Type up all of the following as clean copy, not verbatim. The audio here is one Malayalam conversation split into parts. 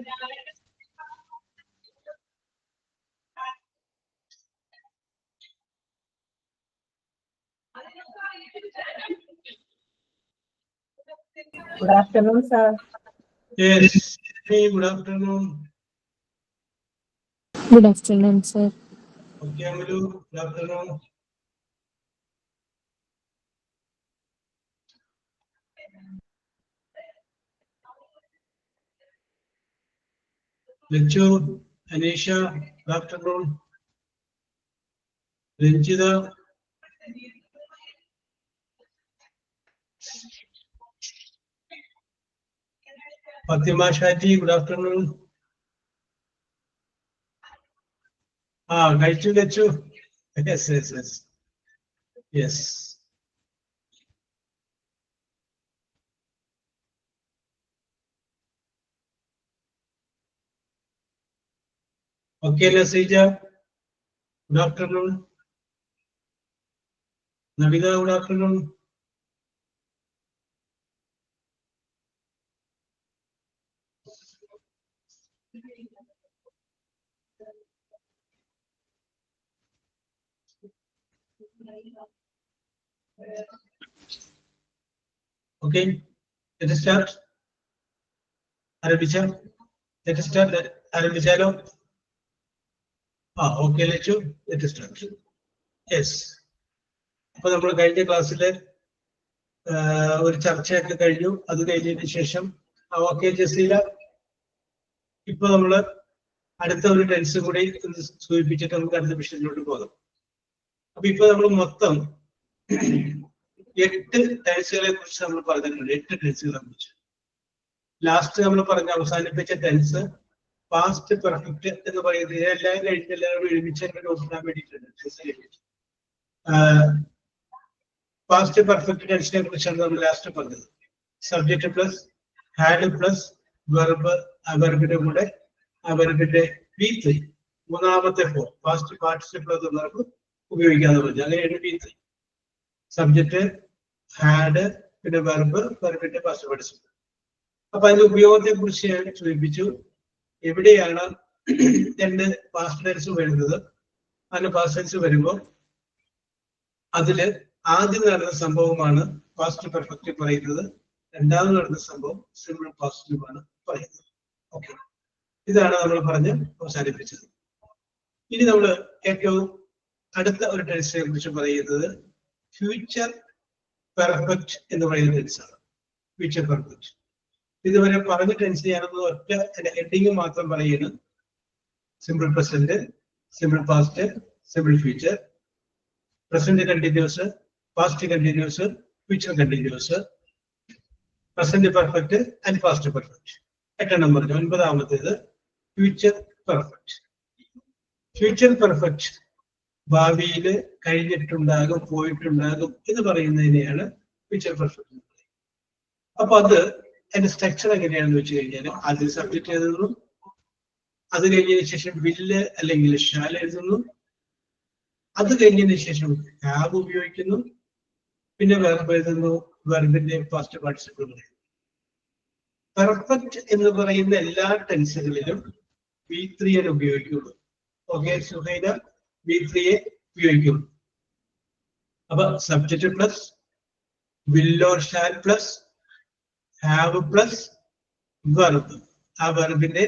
Good afternoon, sir. Yes. Hey, good afternoon. Good afternoon, sir. Okay, Amalu. Good afternoon. Lechu, Anisha, good afternoon. Renjida. Fatima Shaji, good afternoon. Lechu. Yes. Yes. Okay, Nasija, good afternoon. Navida, good afternoon. Okay, let us start. Arabicha, let us start. Arabichalo. Okay, Lechu, let us start. Yes. അപ്പോൾ നമ്മൾ കഴിഞ്ഞ ക്ലാസ്സിൽ ഒരു ചർച്ചയൊക്കെ കഴിഞ്ഞു. അത് കഴിഞ്ഞതിന് ശേഷം ഓക്കെ ജസീല, ഇപ്പൊ നമ്മള് അടുത്ത ഒരു ടെൻസ് കൂടി സൂചിപ്പിച്ചിട്ട് നമുക്ക് അടുത്ത വിഷയത്തിലോട്ട് പോകാം. അപ്പൊ ഇപ്പൊ നമ്മൾ മൊത്തം 8 ടെൻസുകളെ കുറിച്ച് നമ്മൾ പറഞ്ഞിട്ടുണ്ട്. 8 ടെൻസുകളെ കുറിച്ച്. ലാസ്റ്റ് നമ്മൾ അവസാനിപ്പിച്ച ടെൻസ് പാസ്റ്റ് പെർഫെക്റ്റ് എന്ന് പറയുന്നത് എല്ലാം കഴിഞ്ഞ് എല്ലാവരും ഒരുമിച്ച് നോക്കാൻ വേണ്ടിയിട്ടുണ്ട്. പാസ്റ്റ് പെർഫെക്റ്റ് ടെൻസിനെ കുറിച്ചാണ് നമ്മൾ ലാസ്റ്റ് പറഞ്ഞത്. Subject plus had plus verb, വെർബിന്റെ കൂടെ വെർബിന്റെ V3 മൂന്നാമത്തെ ഫോം പാസ്റ്റ് പാർട്ടിസിപ്പിൾ നമുക്ക് ഉപയോഗിക്കാന്ന് പറഞ്ഞു. അങ്ങനെയാണ് V3. സബ്ജക്ട്, ഹാഡ്, പിന്നെ വെർബ്, വെർബിന്റെ പാസ്റ്റ് പാർട്ടിസിപ്പിൾ. അപ്പൊ അതിന്റെ ഉപയോഗത്തെ കുറിച്ച് ഞാൻ സൂചിപ്പിച്ചു. എവിടെയാണ് 2 പാസ്റ്റ് ടെൻസ് വരുന്നത്? അതിന്റെ പാസ്റ്റ് ടെൻസ് വരുമ്പോൾ അതില് ആദ്യം നടന്ന സംഭവമാണ് പാസ്റ്റ് പെർഫെക്റ്റ് പറയുന്നത്. രണ്ടാമത് നടന്ന സംഭവം സിമ്പിൾ പാസ്റ്റിലാണ് പറയുന്നത്. ഓക്കെ, ഇതാണ് നമ്മൾ പറഞ്ഞ് അവസാനിപ്പിച്ചത്. ഇനി നമ്മൾ ഏറ്റവും അടുത്ത ഒരു ടെൻസിനെ കുറിച്ച് പറയുന്നത് ഫ്യൂച്ചർ പെർഫെക്റ്റ് എന്ന് പറയുന്ന ടെൻസാണ്. ഫ്യൂച്ചർ പെർഫെക്റ്റ് ഇതുവരെ പറഞ്ഞ ടെൻസ് ഞാനൊന്ന് ഒറ്റ ഹെഡിങ് മാത്രം പറയുന്നു. Simple present, simple past, simple future, present continuous, past continuous, future continuous, present perfect and past perfect. 8 പറഞ്ഞു. 9ാമത്തേത് ഫ്യൂച്ചർ പെർഫെക്റ്റ്. ഫ്യൂച്ചർ പെർഫെക്റ്റ് ഭാവിയിൽ കഴിഞ്ഞിട്ടുണ്ടാകും, പോയിട്ടുണ്ടാകും എന്ന് പറയുന്നതിനെയാണ് ഫ്യൂച്ചർ പെർഫെക്റ്റ് എന്ന് പറയുന്നത്. അപ്പൊ അത് അതിന്റെ സ്ട്രക്ചർ എങ്ങനെയാണെന്ന് വെച്ച് കഴിഞ്ഞാൽ ആദ്യം സബ്ജക്റ്റ് എഴുതുന്നു, അത് കഴിഞ്ഞതിന് ശേഷം വില്ല് അല്ലെങ്കിൽ ഷാൽ എഴുതുന്നു, അത് കഴിഞ്ഞതിന് ശേഷം ഹാവ് ഉപയോഗിക്കുന്നു, പിന്നെ വെർബ് എഴുതുന്നു, വെർബിന്റെ പാസ്റ്റ് പാർട്ടിസിപ്പിൾ പറയുന്നു. പെർഫെക്റ്റ് എന്ന് പറയുന്ന എല്ലാ ടെൻസുകളിലും V3 ഉപയോഗിക്കുള്ളൂ. Okay Suhaila, V3 ഉപയോഗിക്കുള്ളൂ. അപ്പൊ subject plus will or shall plus have plus verb, ആ വെർബിന്റെ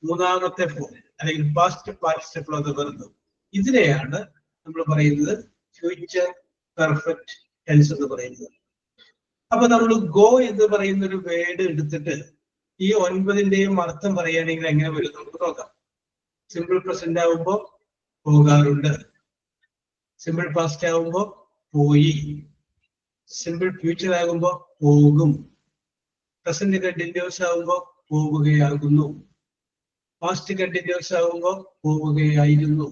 മൂന്നാമത്തെ ഫോം അല്ലെങ്കിൽ past participle of the verb, ഇതിനെയാണ് നമ്മൾ പറയുന്നത് ഫ്യൂച്ചർ പെർഫെക്റ്റ് ടെൻസ് എന്ന് പറയുന്നത്. അപ്പൊ നമ്മൾ ഗോ എന്ന് പറയുന്ന ഒരു വേർഡ് എടുത്തിട്ട് ഈ 9ന്റെയും അർത്ഥം പറയുകയാണെങ്കിൽ എങ്ങനെ വരും നമുക്ക് നോക്കാം. സിമ്പിൾ പ്രസന്റ് ആവുമ്പോ പോകാറുണ്ട്, സിമ്പിൾ പാസ്റ്റ് ആവുമ്പോ പോയി, സിമ്പിൾ ഫ്യൂച്ചർ ആകുമ്പോ പോകും, പ്രസന്റ് കണ്ടിന്യൂസ് ആവുമ്പോ പോവുകയാകുന്നു, പാസ്റ്റ് കണ്ടിന്യൂസ് ആവുമ്പോ പോവുകയായിരുന്നു,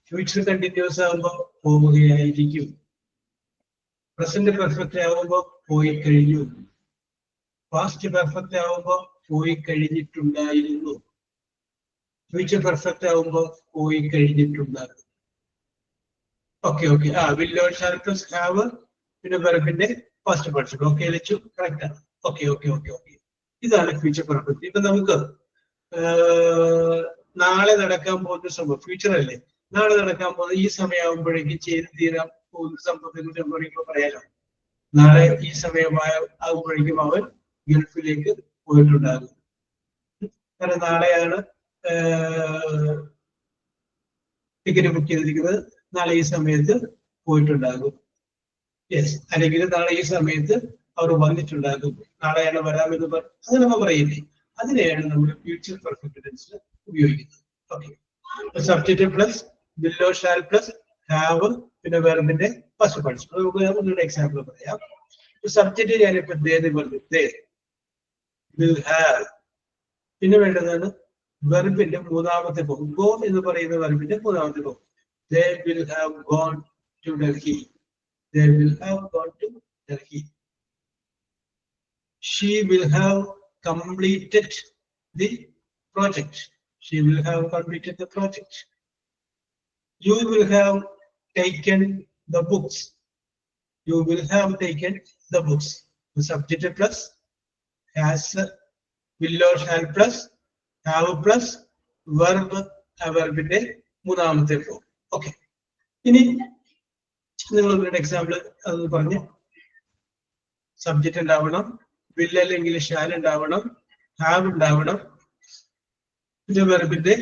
ഫ്യൂച്ചർ കണ്ടിന്യൂസ് ആവുമ്പോ പോവുകയായിരിക്കും, പ്രസന്റ് പെർഫെക്റ്റ് ആവുമ്പോ പോയി കഴിഞ്ഞു, പാസ്റ്റ് പെർഫെക്റ്റ് ആവുമ്പോ പോയി കഴിഞ്ഞിട്ടുണ്ടായിരുന്നു, ഫ്യൂച്ചർ പെർഫെക്റ്റ് ആവുമ്പോ പോയി കഴിഞ്ഞിട്ടുണ്ടാകും. Okay will or shall plus have, പിന്നെ വെർബിന്റെ past participle. Okay Lachu, correct ആണ്. ഓക്കെ ഇതാണ് ഫ്യൂച്ചർ പെർഫെക്റ്റ്. ഇപ്പൊ നമുക്ക് നാളെ നടക്കാൻ പോകുന്ന സംഭവം ഫ്യൂച്ചർ അല്ലേ, നാളെ നടക്കാൻ പോകുന്ന ഈ സമയമാകുമ്പോഴേക്കും ചെയ്ത് തീരാൻ പോകുന്ന സംഭവത്തെ കുറിച്ച് പറയുമ്പോൾ പറയാലോ, നാളെ ഈ സമയമാകുമ്പോഴേക്കും അവൻ ഗൾഫിലേക്ക് പോയിട്ടുണ്ടാകും. കാരണം നാളെയാണ് ടിക്കറ്റ് ബുക്ക് ചെയ്തിരിക്കുന്നത്, നാളെ ഈ സമയത്ത് പോയിട്ടുണ്ടാകും. യെസ്, അല്ലെങ്കിൽ നാളെ ഈ സമയത്ത് അവർ വന്നിട്ടുണ്ടാകും, നാളെയാണ് വരാമെന്ന് അത് നമ്മൾ പറയില്ലേ, അതിനെയാണ് നമ്മൾ ഫ്യൂച്ചർ പെർഫെക്റ്റ് ടെൻസിൽ ഉപയോഗിക്കുന്നത്. Okay, subject plus will or shall plus have പിന്നെ വെർബിന്റെ ഫസ്റ്റ് പാർട്സ്. നമുക്ക് ഒന്നുകൂടെ എക്സാമ്പിൾ പറയാം. സബ്ജക്റ്റ് ഞാനിപ്പോ പറഞ്ഞു, വിൽ ഹാവ്. പിന്നെ വേണ്ടതാണ് വെർബിന്റെ മൂന്നാമത്തെ ഫോം, ഗോ എന്ന് പറയുന്ന വെർബിന്റെ മൂന്നാമത്തെ form. They will have gone to Delhi. They will have gone to Delhi. She will have completed the project. She will have completed the project. You will have taken the books. You will have taken the books. The subject plus has, will or shall plus have plus verb, വെർബിന്റെ മൂന്നാമത്തെ ഫോം. ഓക്കെ, ഇനി നിങ്ങളൊരു എക്സാമ്പിൾ അത് പറഞ്ഞ്, സബ്ജക്റ്റ് ഉണ്ടാവണം, വിൽ അല്ലെങ്കിൽ ഷാൽ ഉണ്ടാവണം, ഹാവ് ഉണ്ടാവണം, ഇത് വെർബിന്റെ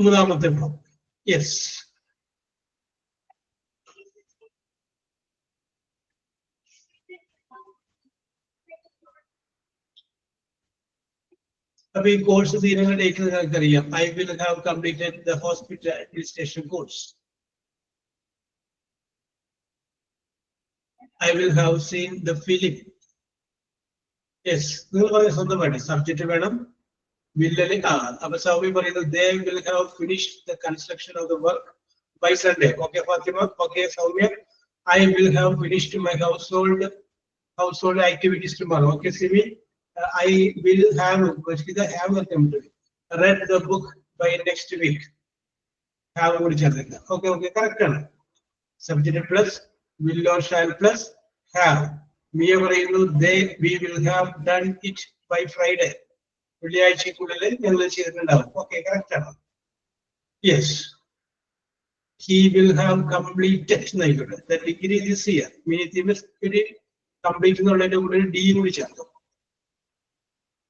മൂന്നാമത്തെ ഫോം. യെസ്, അപ്പൊ ഈ കോഴ്സ് തീരുന്ന ഡേറ്റ് നിങ്ങൾക്ക് അറിയാം. I will have completed the hospital administration course. I will have seen the film. Yes, നിങ്ങൾ പറഞ്ഞ സ്വന്തമായിട്ട് സബ്ജക്റ്റ് വേണം, വില്ലല് അപ്പൊ സൗമ്യ പറയുന്നത് they will have finished the construction of the work by Sunday. Okay, Fatima. Okay, Soumya. I will have finished my household activities tomorrow. Okay, Simi. I will have read the book by next week. Have കൂടി ചേർത്തില്ല. Okay, okay, correct ആണ്. Subject plus will or shall plus have. Miya പറയുന്നു we will have done it by Friday. വെള്ളിയാഴ്ചക്കുള്ളിൽ ഞങ്ങൾ ചെയ്തിട്ടുണ്ടാവും. ഓക്കെ, കറക്റ്റ് ആണ്. Yes, he will have completed എന്നായിക്കോട്ടെ the degree this year. Degree complete എന്നുള്ളതിന്റെ കൂടെ ഒരു ഡി കൂടി ചേർക്കും.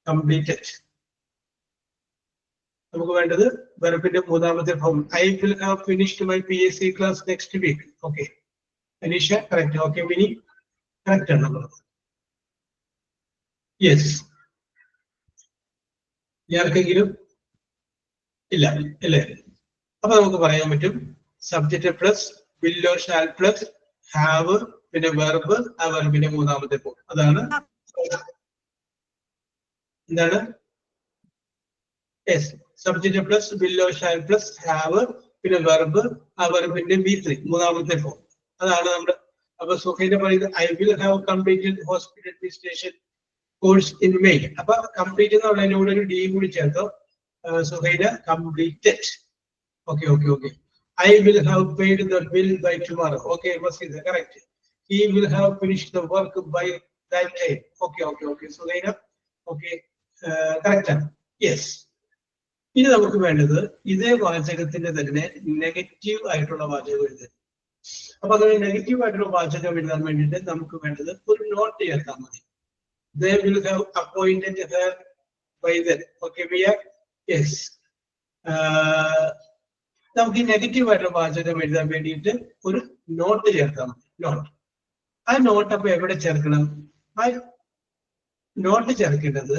കംപ്ലീറ്റഡ്. നമുക്ക് വേണ്ടത് വെർബിന്റെ മൂന്നാമത്തെ form. I will have finished my PSC class next week. Okay, Aneesha correct. Okay, mini correct ആണ് നമ്മളത്. യെസ്, ആർക്കെങ്കിലും ഇല്ല അല്ലേ? അപ്പൊ നമുക്ക് പറയാൻ പറ്റും subject plus will or shall plus have പിന്നെ വെർബ്, ആ വെർബിന്റെ മൂന്നാമത്തെ ഫോം. അതാണ് എന്താണ്? Yes, subject plus will or shall plus have പിന്നെ വെർബ്, ആ വെർബിന്റെ B3 മൂന്നാമത്തെ ഫോം. അതാണ് നമ്മുടെ. അപ്പൊ സുഹൈന പറയുന്നത് I will have completed hospital administration course in May. അപ്പൊ കംപ്ലീറ്റ് എന്നുള്ളതിന്റെ കൂടെ ഒരു ഡി കൂടി ചേർത്തോ. Suhaina completed. Okay okay okay. I will have paid the bill by tomorrow. Okay, Masjid correct. He will have finished the work by that time. Okay okay okay Suhaina. Okay, correct ആണ്. യെസ്, ഇനി നമുക്ക് വേണ്ടത് ഇതേ വാചകത്തിന്റെ തന്നെ നെഗറ്റീവ് ആയിട്ടുള്ള വാചകം എഴുതാൻ. അപ്പൊ അങ്ങനെ നെഗറ്റീവ് ആയിട്ടുള്ള വാചകം എഴുതാൻ വേണ്ടിയിട്ട് നമുക്ക് വേണ്ടത് ഒരു നോട്ട് ചേർത്താൽ മതി. They will have appointed her by then. Okay, we are yes. നമുക്ക് ഈ നെഗറ്റീവ് ആയിട്ടുള്ള വാചകം എഴുതാൻ വേണ്ടിയിട്ട് ഒരു നോട്ട് ചേർത്താൽ മതി. നോട്ട്. ആ നോട്ട് അപ്പൊ എവിടെ ചേർക്കണം? ആ നോട്ട് ചേർക്കേണ്ടത്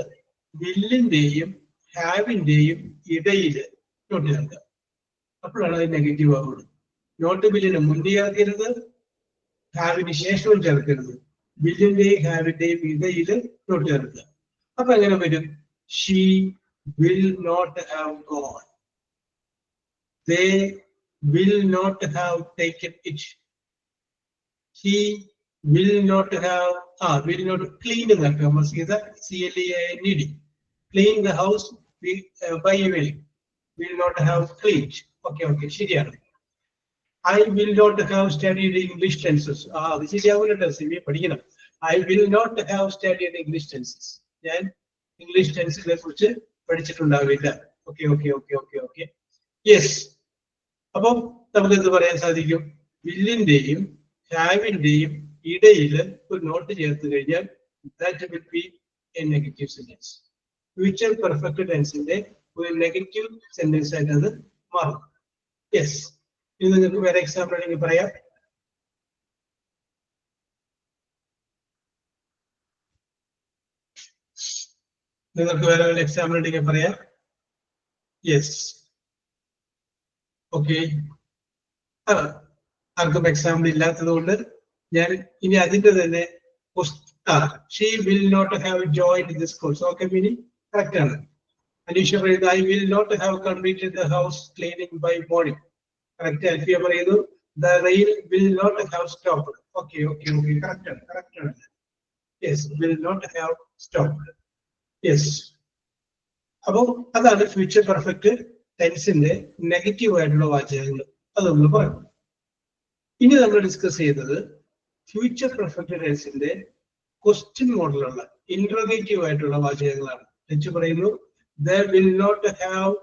വില്ലിന്റെയും ഹാവിന്റെയും ഇടയിൽ നോട്ട് ചേർക്കുക. അപ്പോഴാണ് അത് നെഗറ്റീവ് ആവുന്നത്. നോട്ട് ബില്ലിന് മുന്നേ ചേർക്കരുത്, ഹാവിന് ശേഷവും ചേർക്കരുത്. വില്ലിന്റെയും ഹാവിന്റെയും ഇടയിൽ നോട്ട് ചേർക്കുക. അപ്പൊ എങ്ങനെ വരും? She will not have gone. They will not have taken it. He will not have will not clean the house. CLEANED. Clean the house by evening. Will not have cleaned. Okay, okay, ശരിയാണ്. I will not have studied English tenses. അത് ശരിയാവില്ല, സിവി പഠിക്കണം. I will not have studied English tenses. ഞാൻ ഇംഗ്ലീഷ് ടെൻസിനെ കുറിച്ച് പഠിച്ചിട്ടുണ്ടാവില്ല. Okay okay okay okay okay yes. അപ്പം നമുക്ക് എന്ത് പറയാൻ സാധിക്കും? വില്ലിന്റെയും ഹാവിന്റെയും ഇടയിൽ ഒരു നോട്ട് ചേർത്ത് കഴിഞ്ഞാൽ that will be a negative sentence. Future perfect ടെൻസിന്റെ ഒരു നെഗറ്റീവ് സെന്റൻസ് ആയിട്ട് അത് മാറും. യെസ്. ഇത് നിങ്ങൾക്ക് വേറെ എക്സാമ്പിൾ ആണെങ്കിൽ പറയാം. നിങ്ങൾക്ക് വേറെ ഒരു എക്സാമ്പിൾ ഉണ്ടെങ്കിൽ പറയാം. യെസ്. ഓക്കെ. ആർക്കും എക്സാമ്പിൾ ഇല്ലാത്തത് കൊണ്ട് ഞാൻ ഇനി അതിന്റെ തന്നെ she will not have joined this course. Okay, Meeni correct ആണ്. അനീഷ പറയുന്നത് I will not have completed the house cleaning by morning. Correct. Alfiya പറയുന്നു the rain will not have stopped. Okay okay okay correct ആണ്, കറക്റ്റ് ആണ്. Yes, will not have stopped. Yes. അപ്പൊ അതാണ് ഫ്യൂച്ചർ പെർഫെക്റ്റ് ടെൻസിന്റെ നെഗറ്റീവ് ആയിട്ടുള്ള വാചകങ്ങൾ. അത് നമ്മൾ പറയും. ഇനി നമ്മൾ ഡിസ്കസ് ചെയ്തത് ഫ്യൂച്ചർ പെർഫെക്റ്റ് ടെൻസിന്റെ ക്വസ്റ്റ്യൻ മോഡലുള്ള ഇന്റർഗേറ്റീവ് ആയിട്ടുള്ള വാചകങ്ങളാണ്. വെച്ച് പറയുന്നു they will not have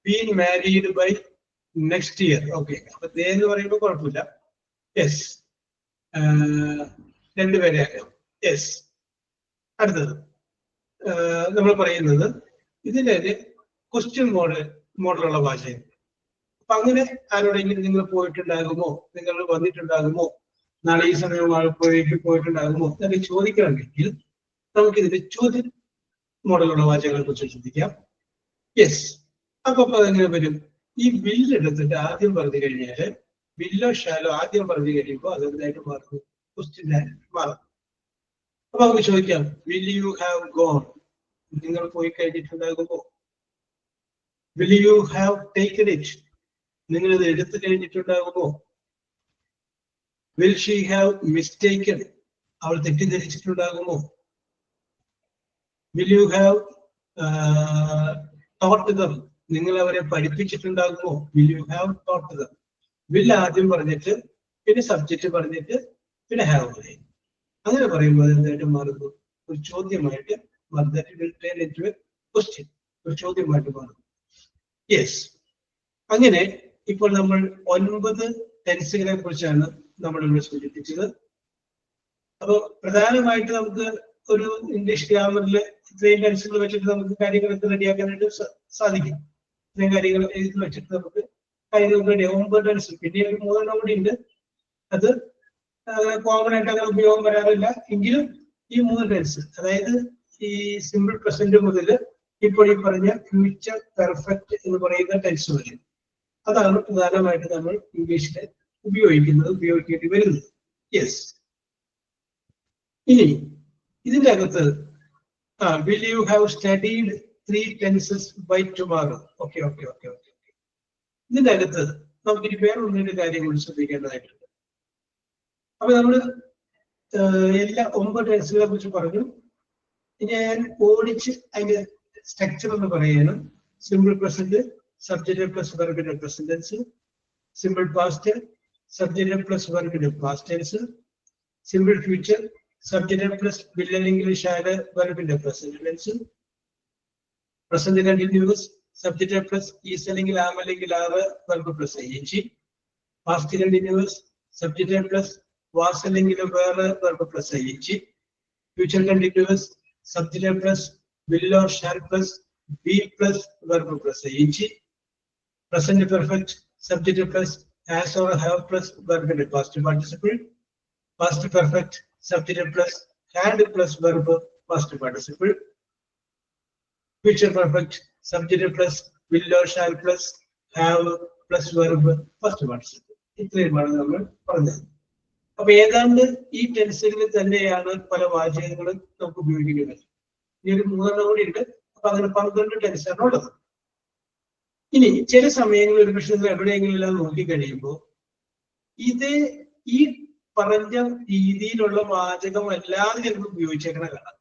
been married by next year. Okay, അപ്പൊ ദേ എന്ന് പറയുമ്പോൾ കുഴപ്പമില്ല. യെസ്, രണ്ടുപേരെ. യെസ്. അടുത്തത് നമ്മൾ പറയുന്നത് ഇതിന്റെ ക്വസ്റ്റ്യൻ മോഡലുള്ള വാചകം. അപ്പൊ അങ്ങനെ ആരോടെങ്കിലും നിങ്ങൾ പോയിട്ടുണ്ടാകുമോ, നിങ്ങൾ വന്നിട്ടുണ്ടാകുമോ, നാളെ ഈ സമയം പോയിട്ടുണ്ടാകുമോ എന്നൊക്കെ ചോദിക്കണമെങ്കിൽ നമുക്ക് ഇതിന്റെ ചോദ്യം മോഡലുള്ള വാചകങ്ങളെ കുറിച്ച് ചിന്തിക്കാം. യെസ്. അപ്പൊ അതെങ്ങനെ വരും? ഈ വില്ല് എടുത്തിട്ട് ആദ്യം പറഞ്ഞു കഴിഞ്ഞാല് വില്ലോ ഷാലോ ആദ്യം പറഞ്ഞു കഴിയുമ്പോൾ അതെന്തായിട്ട് മാറും? ക്വസ്റ്റ്യനായിട്ട് മാറും. അപ്പൊ നമുക്ക് ചോദിക്കാം, വിൽ യു ഹാവ് ഗോൺ? നിങ്ങൾ പോയി കഴിഞ്ഞിട്ടുണ്ടാകുമോ? Will you have taken it? നിങ്ങൾ ഇത് എടുത്തു കഴിഞ്ഞിട്ടുണ്ടാകുമോ? Will she have mistaken? അവൾ തെറ്റിദ്ധരിച്ചിട്ടുണ്ടാകുമോ? Will you have taught them? നിങ്ങൾ അവരെ പഠിപ്പിച്ചിട്ടുണ്ടാകുമോ? Will you have taught them? Will ആദ്യം പറഞ്ഞിട്ട് പിന്നെ സബ്ജക്റ്റ് പറഞ്ഞിട്ട് പിന്നെ ഹാവ് പറയും. അങ്ങനെ പറയുമ്പോൾ എന്തായിട്ട് മാറുന്നു? ഒരു ചോദ്യമായിട്ട് ക്വസ്റ്റ്യൻ, ഒരു ചോദ്യമായിട്ട് മാറും. യെസ്. അങ്ങനെ ഇപ്പോൾ നമ്മൾ 9 ടെൻസുകളെ കുറിച്ചാണ് നമ്മൾ ഇവിടെ സൂചിപ്പിച്ചത്. അപ്പൊ പ്രധാനമായിട്ട് നമുക്ക് ഒരു ഇംഗ്ലീഷ് ഗ്രാമറിൽ ഇത്രയും ടെൻസുകൾ വെച്ചിട്ട് നമുക്ക് കാര്യങ്ങളൊക്കെ റെഡിയാക്കാനായിട്ട് സാധിക്കും. ഇത്രയും കാര്യങ്ങൾ എഴുതി വെച്ചിട്ട് നമുക്ക് കാര്യങ്ങൾ റെഡിയാകും. 9 ടെൻസ്, പിന്നെ ഒരു 3 കൂടി ഉണ്ട്. അത് കോമൺ ആയിട്ട് അങ്ങനെ ഉപയോഗം വരാറില്ല. എങ്കിലും ഈ 3 ടെൻസ്, അതായത് ഈ സിമ്പിൾ പ്രസന്റ് മുതൽ ഇപ്പോൾ ഈ പറഞ്ഞ ഫ്യൂച്ചർ പെർഫെക്റ്റ് എന്ന് പറയുന്ന ടെൻസ് വരെ, അതാണ് പ്രധാനമായിട്ട് നമ്മൾ ഇംഗ്ലീഷിൽ ഉപയോഗിക്കേണ്ടി വരുന്നത്. യെസ്. ഇനി ഇതിന്റെ അകത്ത് will you have studied 3 tenses by tomorrow? Okay okay okay okay okay. ഇതിന്റെ അകത്ത് നമുക്കിനി വേറെ ഒന്നിന്റെ കാര്യം കൂടി ശ്രദ്ധിക്കേണ്ടതായിട്ടുണ്ട്. അപ്പൊ നമ്മള് എല്ലാ 9 ടെൻസുകളെ കുറിച്ച് പറഞ്ഞു. ഇനി ഞാൻ ഓടിച്ച് അതിന്റെ സ്ട്രക്ചർ എന്ന് പറയുകയാണ്. സിമ്പിൾ പ്രസന്റ്, സബ്ജക്റ്റ് പ്ലസ് വെർബിന്റെ present tense. Simple past, subject plus വെർബിന്റെ past tense. Simple future, subject plus will അല്ലെങ്കിൽ ഷാഡ് വെർബിന്റെ present tense. Present continuous, subject plus is അല്ലെങ്കിൽ ആം അല്ലെങ്കിൽ are verb plus ing. Past continuous, subject plus was അല്ലെങ്കിൽ were verb plus ing. Future continuous, subject plus will or shall plus be plus verb plus ing. Present perfect, subject plus has or have plus verb in the past participle. Past perfect, subject plus had plus verb past participle. Future perfect, subject plus will or shall plus have plus verb past participle. ഇത്രയുമാണ് നമ്മൾ പറഞ്ഞത്. അപ്പൊ ഏതാണ്ട് ഈ ടെൻസുകളിൽ തന്നെയാണ് പല വാചകങ്ങളും നമുക്ക് ഉപയോഗിക്കുന്നത്. ഈ ഒരു 3 കൂടി ഉണ്ട്. അപ്പൊ അങ്ങനെ 12 ടെൻസാണ് ഉള്ളത്. ഇനി ചില സമയങ്ങളിൽ ഒരു പക്ഷേ എവിടെയെങ്കിലും എല്ലാം നോക്കിക്കഴിയുമ്പോൾ ഈ പറഞ്ഞ രീതിയിലുള്ള വാചകം അല്ലാതെ ചിലപ്പോൾ ഉപയോഗിച്ചേക്കണ കാണാം.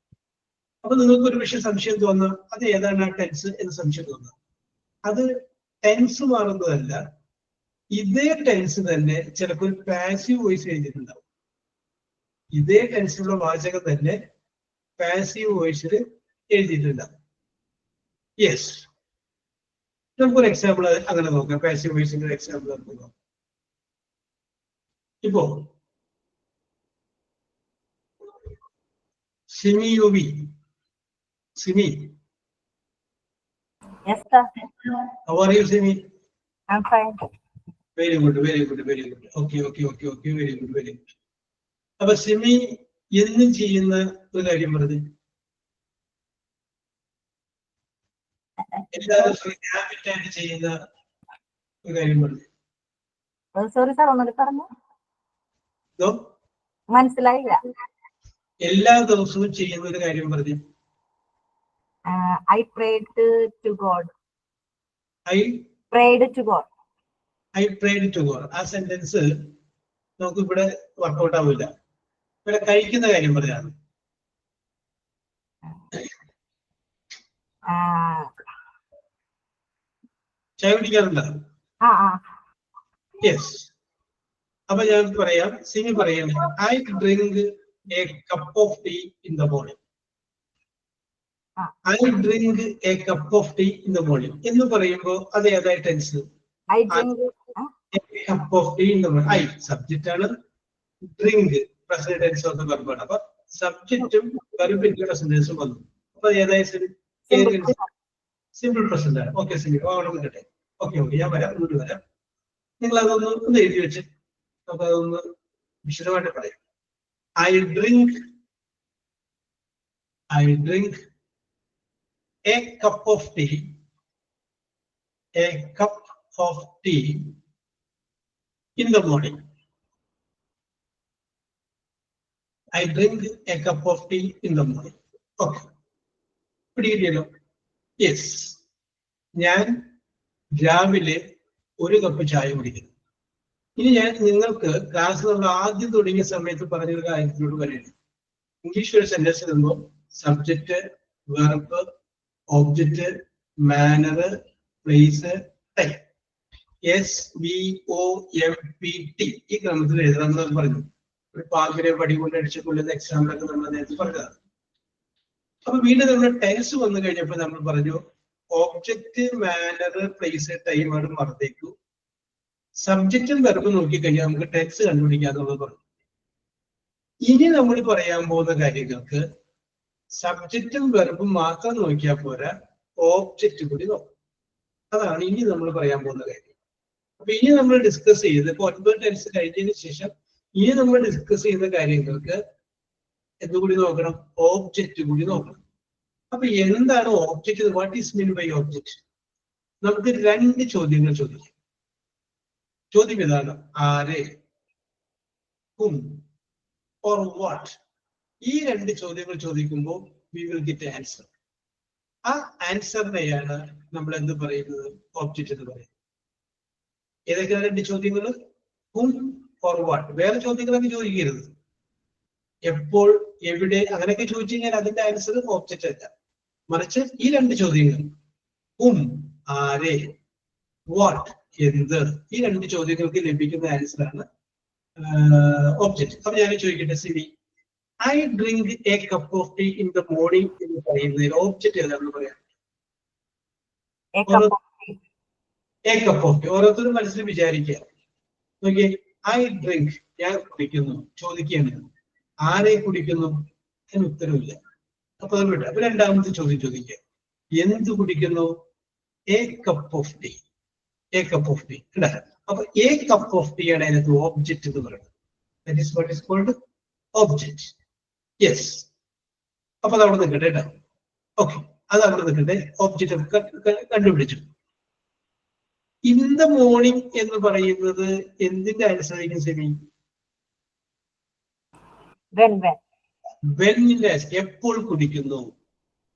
അപ്പൊ നിങ്ങൾക്ക് ഒരു പക്ഷേ സംശയം തോന്നാം, അത് ഏതാണ് ആ ടെൻസ് എന്ന് സംശയം തോന്നാം. അത് ടെൻസ് മാറുന്നതല്ല, ഇതേ ടെൻസ് തന്നെ ചിലപ്പോൾ ഒരു പാസീവ് വോയിസ് എഴുതിയിട്ടുണ്ടാവും. ഇതേ ടെൻസിലുള്ള വാചകം തന്നെ പാസീവ് വോയിസിൽ എഴുതിയിട്ടുണ്ടാവും. യെസ്. നമുക്കൊരു എക്സാമ്പിൾ അങ്ങനെ നോക്കാം. പാസീവ് വോയിസിന്റെ ഒരു എക്സാമ്പിൾ നമുക്ക് നോക്കാം. ഇപ്പോ സിമി യുവി, Simi, Yes, sir. how are you, Simi? I'm fine. Very good, very good, very good. Okay, okay, okay, okay, very good, very good. അപ്പൊ സിമി എന്നും ചെയ്യുന്ന ഒരു കാര്യം പറഞ്ഞു. എല്ലാ ദിവസവും ഹാബിറ്റായിട്ട് ചെയ്യുന്ന ഒരു കാര്യം പറഞ്ഞു. Sorry, sir. ഒന്നുകൂടി പറഞ്ഞു. ഇതോ മനസ്സിലായില്ല. എല്ലാ ദിവസവും ചെയ്യുന്ന ഒരു കാര്യം പറഞ്ഞു. I prayed to God. I prayed to God. I prayed to God. ആ സെന്റൻസ് നമുക്ക് ഇവിടെ വർക്ക്ഔട്ട് ആവില്ല. ഇവിടെ കഴിക്കുന്ന കാര്യം പറഞ്ഞാണ്. ചായ കുടിക്കാറുണ്ടോ? യെസ്. അപ്പൊ ഞാൻ പറയാം, സിമി പറയാണ്, I drink a cup of tea in the morning. I drink a cup of tea in the morning എന്ന് പറയുമ്പോ അത് ഏതായ tense? Cup of tea in the morning. I subject ആണ്, drink present tense of the വെർബാണ്. അപ്പൊ സബ്ജക്റ്റും വെർബിന്റെ പ്രസന്റ് ടെൻസും വന്നു. അപ്പൊ ഏതായ സിമ്പിൾ പ്രസന്റ് ആണ്. ഓക്കെ സിമി, അവിടെ നിൽക്കട്ടെ. ഓക്കെ ഓക്കെ, ഞാൻ വരാം, ഇങ്ങോട്ട് വരാം. നിങ്ങൾ അതൊന്ന് എഴുതി വെച്ച് നമുക്ക് അതൊന്ന് വിശദമായിട്ട് പറയാം. I drink a cup of tea in the morning. I drink a cup of tea in the morning. Okay. പിടികിട്ടിയല്ലോ? യെസ്. ഞാൻ രാവിലെ ഒരു കപ്പ് ചായ കുടിക്കുന്നു. ഇനി ഞാൻ നിങ്ങൾക്ക് ക്ലാസ് നമ്മൾ ആദ്യം തുടങ്ങിയ സമയത്ത് പറഞ്ഞൊരു കാര്യത്തിനോട് പറയുന്നത്, ഇംഗ്ലീഷ് ഒരു സെന്റൻസ് ഇടുമ്പോൾ subject, verb, object, manner, place, time, SVOMPT ഈ ക്രമത്തിൽ എഴുതണമെന്ന് പറഞ്ഞു. ഒരു പാകിരെ പടി കൊണ്ട് അടിച്ചു കൊള്ളുന്ന എക്സാമ്പിളൊക്കെ നമ്മൾ നേരത്തെ പറഞ്ഞതാണ്. അപ്പൊ വീണ്ടും നമ്മൾ ടെൻസ് വന്നു കഴിഞ്ഞപ്പോൾ നമ്മൾ പറഞ്ഞു ഒബ്ജക്റ്റ്, മാനർ, പ്ലേസ്, ടൈം ആണ് മറന്നേക്കു. സബ്ജക്റ്റും വെർബും നോക്കിക്കഴിഞ്ഞാൽ നമുക്ക് ടെൻസ് കണ്ടുപിടിക്കാന്നുള്ളത് പറഞ്ഞു. ഇനി നമ്മൾ പറയാൻ പോകുന്ന കാര്യങ്ങൾക്ക് സബ്ജക്റ്റും വെർബും മാത്രം നോക്കിയാൽ പോരാ, ഓബ്ജക്റ്റ് കൂടി നോക്കും. അതാണ് ഇനി നമ്മൾ പറയാൻ പോകുന്ന കാര്യം. അപ്പൊ ഇനി നമ്മൾ ഡിസ്കസ് ചെയ്ത് ഇപ്പൊ 9 ടെൻസ് കഴിഞ്ഞതിന് ശേഷം ഇനി നമ്മൾ ഡിസ്കസ് ചെയ്യുന്ന കാര്യങ്ങൾക്ക് എന്തുകൂടി നോക്കണം? ഓബ്ജക്റ്റ് കൂടി നോക്കണം. അപ്പൊ എന്താണ് object? What is mean by object? നമുക്ക് 2 ചോദ്യങ്ങൾ ചോദിക്കാം. ചോദ്യം ഇതാണ്, ആരെ, whom or what? ഈ 2 ചോദ്യങ്ങൾ ചോദിക്കുമ്പോൾ we will get an answer. ആ ആൻസറിനെയാണ് നമ്മൾ എന്ത് പറയുന്നത്? ഓബ്ജക്റ്റ് എന്ന് പറയുന്നത്. ഏതൊക്കെയാണ് 2 ചോദ്യങ്ങൾ? whom or what. വേറെ ചോദ്യങ്ങളൊക്കെ ചോദിക്കരുത്. എപ്പോൾ, എവിടെ, അങ്ങനെയൊക്കെ ചോദിച്ചു കഴിഞ്ഞാൽ അതിന്റെ ആൻസർ ഓബ്ജക്റ്റ് അല്ല. മറിച്ച് ഈ 2 ചോദ്യങ്ങൾ, whom ആരെ, what എന്ത്, ഈ 2 ചോദ്യങ്ങൾക്ക് ലഭിക്കുന്ന ആൻസർ ആണ് ഓബ്ജക്റ്റ്. അപ്പൊ ഞാൻ ചോദിക്കട്ടെ Simi, I drink a cup of tea in the morning എന്ന് പറയുന്നതിൽ ഓബ്ജക്റ്റ് ഏതാണെന്ന് പറയാം? A cup of tea. ഓരോരുത്തരും മനസ്സിൽ വിചാരിക്കുക. നോക്കിയേ, ഐ ഡ്രിങ്ക്, ഞാൻ കുടിക്കുന്നു. ചോദിക്കുകയാണ് ആരെ കുടിക്കുന്നു? അതിന് ഉത്തരവില്ല. അപ്പൊ അത് വിട്ടു. അപ്പൊ 2ാമത്തെ ചോദ്യം ചോദിക്കുക, എന്ത് കുടിക്കുന്നു? A cup of tea. A cup of tea. അപ്പൊ എ കപ്പ് ഓഫ് ടീ ആണ് അതിനകത്ത് ഓബ്ജക്റ്റ് എന്ന് പറയുന്നത്. That is what is called object. Yes. അപ്പൊ അത് അവിടെ നിൽക്കട്ടെ കേട്ടോ. ഓക്കെ, അത് അവിടെ നിൽക്കട്ടെ. ഓബ്ജക്റ്റ് കണ്ടുപിടിച്ചു. ഇൻ ദ മോർണിംഗ് എന്ന് പറയുന്നത് എന്തിന്റെ ആൻസർ ആയിരിക്കും സെമി? വെന്നിന്റെ. എപ്പോൾ കുടിക്കുന്നു?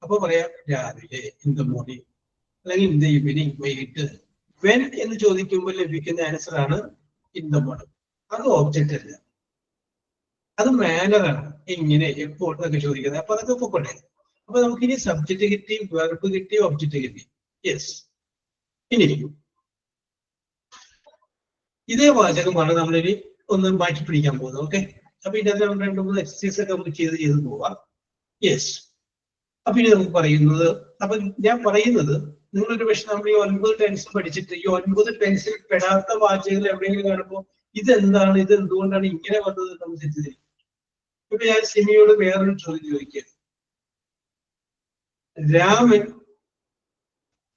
അപ്പൊ പറയാം രാവിലെ, ഇൻ ദ മോർണിംഗ്, അല്ലെങ്കിൽ ഇൻ ദ ഈവനിങ്, വൈകിട്ട്. വെൻ എന്ന് ചോദിക്കുമ്പോൾ ലഭിക്കുന്ന ആൻസർ ആണ് ഇൻ ദ മോർണിംഗ്. അത് ഓബ്ജക്റ്റ് അല്ല, അത് മാനറാണ്. എങ്ങനെ, എപ്പോൾ എന്നൊക്കെ ചോദിക്കുന്നത്. അപ്പൊ അതൊക്കെ പൊക്കോട്ടെ. അപ്പൊ നമുക്കിനി സബ്ജക്റ്റ് കിട്ടി, വെർബ് കിട്ടി, ഒബ്ജക്റ്റ് കിട്ടി. യെസ്. ഇനി ഇതേ വാചകമാണ് നമ്മളിനി ഒന്ന് മാറ്റി പിടിക്കാൻ പോകുന്നത്. ഓക്കെ. അപ്പൊ ഇതിനകത്ത് നമ്മൾ 2-3 എക്സസൈസ് ഒക്കെ നമുക്ക് ചെയ്ത് പോവാം. യെസ്. അപ്പൊ ഇനി നമുക്ക് പറയുന്നത് അപ്പൊ ഞാൻ പറയുന്നത് നിങ്ങളൊരു പക്ഷെ നമ്മൾ ഈ 9 ടെൻസ് പഠിച്ചിട്ട് ഈ 9 ടെൻസിൽ പെടാത്ത വാചകങ്ങൾ എവിടെയെങ്കിലും കാണുമ്പോൾ ഇതെന്താണ്, ഇത് എന്തുകൊണ്ടാണ് ഇങ്ങനെ വന്നത് നമ്മൾ തെറ്റിദ്ധരിക്കും. ഇപ്പൊ ഞാൻ സിമിയോട് വേറൊരു ചോദ്യം ചോദിക്കുക. രാമൻ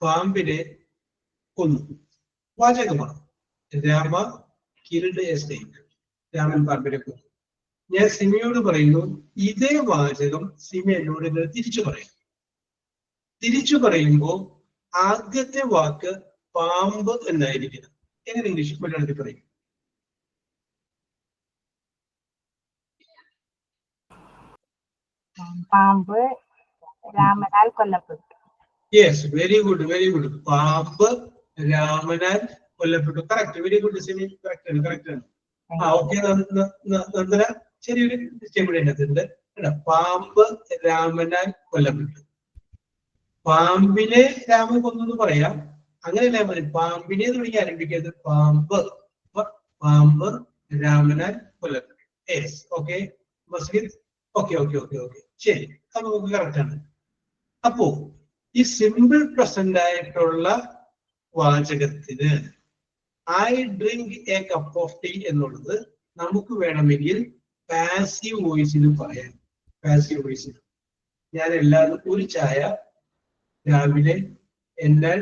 പാമ്പിനെ കൊന്നു. വാചകമാണ്. Rama killed a snake. Raman പാമ്പിനെ കൊന്നു. ഞാൻ സിമിയോട് പറയുന്നു ഇതേ വാചകം സിമി എന്നോട് തിരിച്ചു പറയും. തിരിച്ചു പറയുമ്പോൾ ആദ്യത്തെ വാക്ക് പാമ്പ് എന്നായിരിക്കണം. എങ്ങനെ ഇംഗ്ലീഷ് മലയാളത്തിൽ പറയും? പാമ്പ് രാമനാൽ കൊല്ലപ്പെട്ടു. Yes, very good, very good. പാമ്പ് രാമനാൽ കൊല്ലപ്പെട്ടു. Correct, very good Simi. Correct ആണ്, കറക്റ്റ് ആണ്. ഓക്കെ നന്ദന, ചെറിയൊരു മിസ്റ്റേക്ക് ഉണ്ട്. പാമ്പ് രാമനാൽ കൊല്ലപ്പെട്ടു. പാമ്പിനെ രാമൻ കൊന്നു പറയാം, അങ്ങനെയല്ല മതി. പാമ്പിനെ തുടങ്ങി ആരംഭിക്കുന്നത് പാമ്പ്. പാമ്പ് രാമനാൽ കൊല്ലപ്പെട്ടു. യെസ്, ഓക്കെ മസ്ജിദ്. ഓക്കെ ഓക്കെ ഓക്കെ ഓക്കെ, ശരി, അത് നമുക്ക് കറക്റ്റ് ആണ്. അപ്പോ ഈ സിമ്പിൾ പ്രസന്റ് ആയിട്ടുള്ള വാചകത്തിന് I drink a cup of tea എന്നുള്ളത് നമുക്ക് വേണമെങ്കിൽ പാസീവ് വോയിസിലും പറയാം. പാസീവ് വോയിസിൽ ഞാൻ എല്ലാവരും ഒരു ചായ രാവിലെ എന്നാൽ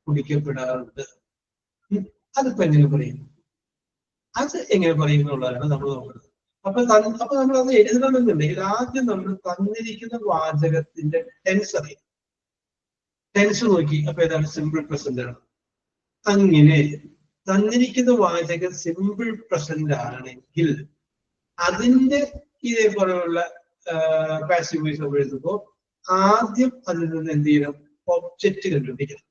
കുടിക്കപ്പെടാറുണ്ട്. അതിപ്പോ എങ്ങനെ പറയും? അത് എങ്ങനെ പറയും എന്നുള്ളതാണ് നമ്മൾ നോക്കുന്നത്. അപ്പൊ നമ്മൾ അത് എഴുതണമെന്നുണ്ടെങ്കിൽ ആദ്യം നമ്മൾ തന്നിരിക്കുന്ന വാചകത്തിന്റെ ടെൻസ് അറിയാം. ടെൻസ് നോക്കി അപ്പൊ ഏതാണ്? സിമ്പിൾ പ്രസന്റ് ആണ്. അങ്ങനെ തന്നിരിക്കുന്ന വാചകം സിമ്പിൾ പ്രസന്റ് ആണെങ്കിൽ അതിന്റെ ഇതേപോലെയുള്ള പാസീവ് വോയിസ് എഴുതുമ്പോൾ ആദ്യം അതിൽ നിന്ന് എന്ത് ചെയ്യണം? ഒബ്ജക്റ്റ് കണ്ടുപിടിക്കണം.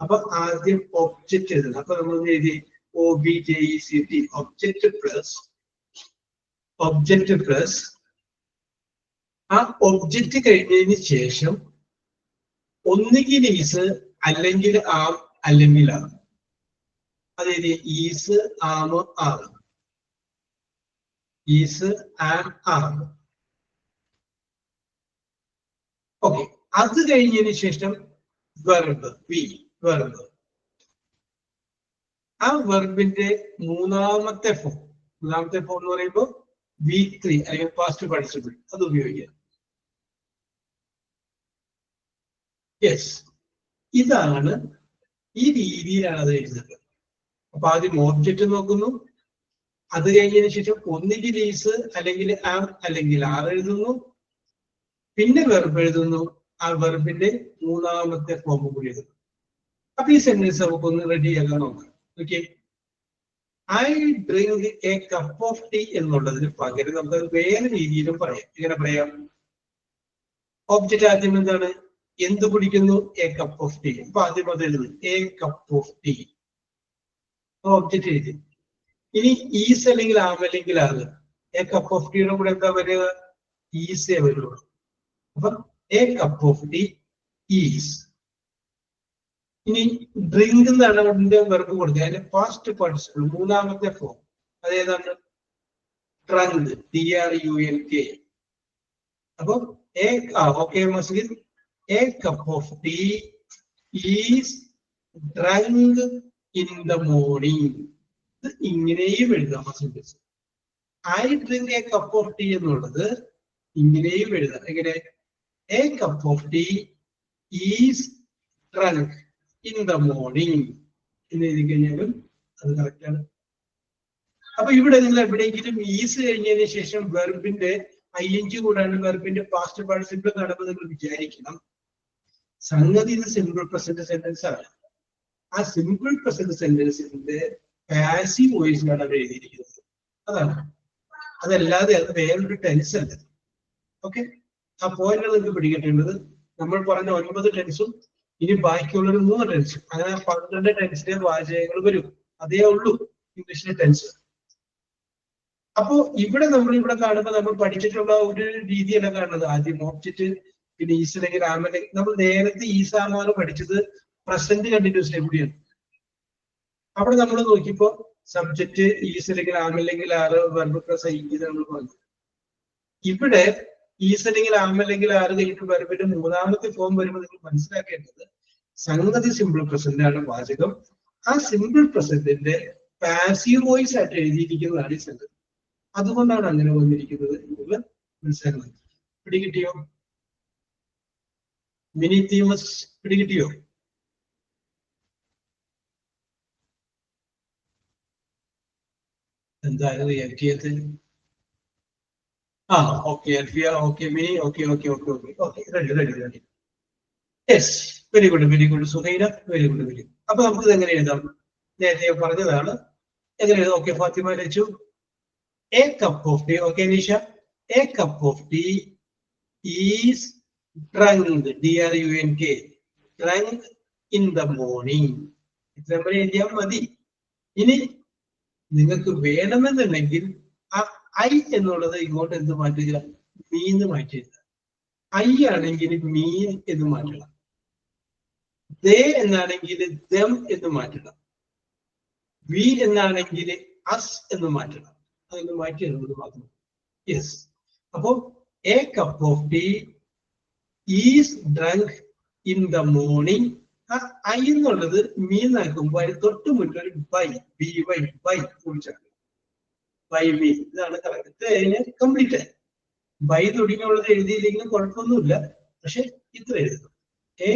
അപ്പൊ ആദ്യം ഒബ്ജക്റ്റ് എഴുതണം. അപ്പൊ നമ്മൾ എഴുതി OBJECT, ഒബ്ജക്റ്റ് പ്ലസ് ആ ഒബ്ജക്റ്റ് കഴിഞ്ഞതിന് ശേഷം ഒന്നുകിൽ ഈസ് അല്ലെങ്കിൽ ആം അല്ലെങ്കിൽ ആം. അതായത് is am am, is am am. Okay, അത് കഴിഞ്ഞതിന് ശേഷം വെർബ്, വെർബ്. ആ വെർബിന്റെ മൂന്നാമത്തെ ഫോം എന്ന് പറയുമ്പോൾ V3 അല്ലെങ്കിൽ പാസ്റ്റ് പാർട്ടിസിപ്പിൾ, അത് ഉപയോഗിക്കാം. യെസ്, ഇതാണ്, ഈ രീതിയിലാണ് അത് എഴുതുന്നത്. അപ്പൊ ആദ്യം ഓബ്ജക്റ്റ് നോക്കുന്നു, അത് കഴിഞ്ഞതിന് ശേഷം ഒന്നുകിൽ ഈസ് അല്ലെങ്കിൽ ആം അല്ലെങ്കിൽ ആർ എഴുതുന്നു, പിന്നെ വെർബ് എഴുതുന്നു, ആ വെർബിന്റെ മൂന്നാമത്തെ ഫോം കൂടി എഴുതുന്നു. അപ്പൊ ഈ സെന്റൻസ് നമുക്കൊന്ന് റെഡിയാക്കാൻ നോക്കാം. Okay, I drink a cup of tea എന്നുള്ളതിന് പകരം നമുക്ക് വേറെ രീതിയിലും പറയാം. എങ്ങനെ പറയാം? ഒബ്ജക്റ്റ് ആദ്യം എന്താണ്? എന്ത് കുടിക്കുന്നു? A cup of tea. അപ്പൊ ആദ്യം അത് എഴുതുന്നു a cup of tea, object എഴുതി. ഇനി ഈസ് അല്ലെങ്കിൽ ആം അല്ലെങ്കിൽ ആറ്. എ കപ്പ് ഓഫ് ടീയുടെ കൂടെ എന്താ വരിക? ഈസേ വരുള്ളൂ. അപ്പൊ a cup of tea is. ഇനി ഡ്രിങ്ക് എന്നാണ് അതിന്റെ വെർബ് കൊടുത്തത്. അതിന്റെ പാസ്റ്റ് പാർട്ടിസിപ്പിൾ മൂന്നാമത്തെ ഫോം അതേതാണ്? Drunk, DRUNK. അപ്പൊ okay Masjid, a cup of tea is drunk in the morning. ഇങ്ങനെയും എഴുതാം Masjid. I drink a cup of tea എന്നുള്ളത് ഇങ്ങനെയും എഴുതാം. എങ്ങനെ? A cup of tea is drunk in the morning എന്ന് എഴുതി കഴിഞ്ഞാലും അത് കറക്റ്റ് ആണ്. അപ്പൊ ഇവിടെ നിങ്ങൾ എവിടെയെങ്കിലും ഈസ് കഴിഞ്ഞതിന് ശേഷം വെർബിന്റെ ING കൂടാണ് വെർബിന്റെ പാസ്റ്റ് പാർട്ടിസിപ്പിൾ കാണുമ്പോൾ നിങ്ങൾ വിചാരിക്കണം സംഗതി ഇത് സിമ്പിൾ പ്രസന്റ് സെന്റൻസ് ആണ്. ആ സിമ്പിൾ പ്രസന്റ് സെന്റൻസിന്റെ പാസീവ് വോയിസിലാണ് അവർ എഴുതിയിരിക്കുന്നത്. അതാണ്, അതല്ലാതെ അത് വേറൊരു ടെൻസ് അല്ല. ഓക്കെ, ആ പോയിന്റ് നിങ്ങൾക്ക് പിടിക്കേണ്ടത് നമ്മൾ പറഞ്ഞ 9 ടെൻസും ഇനി ബാക്കിയുള്ളൊരു 3 ടെൻസും, അങ്ങനെ 12 ടെൻസിലെ വാചകങ്ങൾ വരും. അതേ ഉള്ളൂ ഇംഗ്ലീഷിലെ ടെൻസ്. അപ്പോ ഇവിടെ കാണുമ്പോൾ നമ്മൾ പഠിച്ചിട്ടുള്ള ഒരു രീതിയല്ല കാണുന്നത്. ആദ്യം ഓബ്ജക്റ്റ്, പിന്നെ ഈസ് അല്ലെങ്കിൽ ആമലെ. നമ്മൾ നേരത്തെ ഈസാമാണ് പഠിച്ചത് പ്രസന്റ് കണ്ടിന്യൂസിനെ കൂടിയാണ്. അവിടെ നമ്മൾ നോക്കിയപ്പോ സബ്ജക്റ്റ് ഈസ് അല്ലെങ്കിൽ ആമല്ലെങ്കിൽ ആറ്, വെർബ് പ്ലസ് ഐ നമ്മൾ പറഞ്ഞു. ഇവിടെ ഈസ് അല്ലെങ്കിൽ ആം അല്ലെങ്കിൽ ആറ് കഴിഞ്ഞിട്ട് വെർബിന്റെ മൂന്നാമത്തെ ഫോം വരുമ്പോൾ നിങ്ങൾ മനസ്സിലാക്കേണ്ടത് സംഗതി സിമ്പിൾ പ്രസന്റ് ആണ് വാചകം. ആ സിമ്പിൾ പ്രസന്റിന്റെ പാസീവ് വോയിസ് ആയിട്ട് എഴുതിയിരിക്കുന്നതാണ് ഈ സംഗതി. അതുകൊണ്ടാണ് അങ്ങനെ വന്നിരിക്കുന്നത് എന്നുള്ളത് മനസ്സിലാക്കുന്നത്. പിടികിട്ടിയോ? മിനി തീമസ് പിടികിട്ടിയോ? എന്താണ് റിയാക്ട് ചെയ്തത്? ആ okay Alfiya, okay Mini, okay okay okay okay okay ready ready ready. Yes, very good very good Suhaina, very good very good. അപ്പൊ നമുക്ക് ഇത് എങ്ങനെ എഴുതാം? നേരത്തെ പറഞ്ഞതാണ്. എങ്ങനെ എഴുതാം? Okay Fathima Lachu. A cup of tea, okay Nisha, a cup of tea is drunk, DRUNK, drunk in the morning. ഇത്ര എഴുതിയാൽ മതി. ഇനി നിങ്ങൾക്ക് വേണമെന്നുണ്ടെങ്കിൽ ആ ഐ എന്നുള്ളത് ഇങ്ങോട്ട് എന്ത് മാറ്റുക? മീന്ന് മാറ്റി എഴുതുക. ഐ ആണെങ്കിൽ മീ എന്ന് മാറ്റണം. ദേ എന്നാണെങ്കിൽ ദം എന്ന് മാറ്റണം. വി എന്നാണെങ്കിൽ അസ് എന്ന് മാറ്റണം. അതൊന്ന് മാറ്റി എഴുതുന്നത് മാത്രം. യെസ്. അപ്പോ a cup of tea is drunk in the morning. ആ ഐ എന്നുള്ളത് മീന്നാക്കുമ്പോൾ അതിന് തൊട്ട് മുന്നിൽ ഒരു ബൈ, ബി വൈ, ബൈ കുറിച്ചാണ്. ബൈ മീ, ഇതാണ് കറക്റ്റ്. കംപ്ലീറ്റ് ആയി. ബൈ തുടങ്ങിയുള്ളത് എഴുതിയില്ലെങ്കിലും കുഴപ്പമൊന്നുമില്ല. പക്ഷെ ഇത്ര എഴുതും. A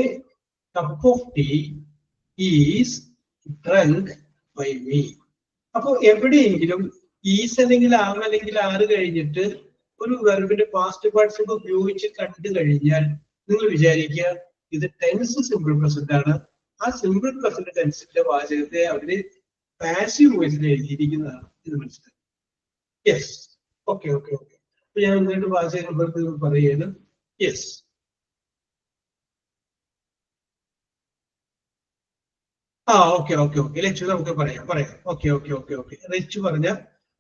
cup of tea is drunk by me. അപ്പൊ എവിടെയെങ്കിലും ഈസ് അല്ലെങ്കിൽ ആം അല്ലെങ്കിൽ ആറ് കഴിഞ്ഞിട്ട് ഒരു വെർബിന്റെ പാസ്റ്റ് പാർട്ടിസിപ്പിൾ ഉപയോഗിച്ച് കണ്ടു കഴിഞ്ഞാൽ നിങ്ങൾ വിചാരിക്കുക ഇത് ടെൻസ് സിമ്പിൾ പ്രസന്റ് ആണ്. ആ സിമ്പിൾ പ്രസന്റ് ടെൻസിന്റെ വാചകത്തെ അവര് പാസീവ് വോയിസിൽ എഴുതിയിരിക്കുന്നതാണ്. ഇത് മനസ്സിലായി? Yes, okay okay okay. അപ്പൊ ഞാൻ വീണ്ടും വാചകം പറയുകയാണ്. യെസ്, ആ ഓക്കെ ഓക്കെ ഓക്കെ ലച്ചു നമുക്ക് പറയാം പറയാം. Okay okay okay okay Lachu പറഞ്ഞ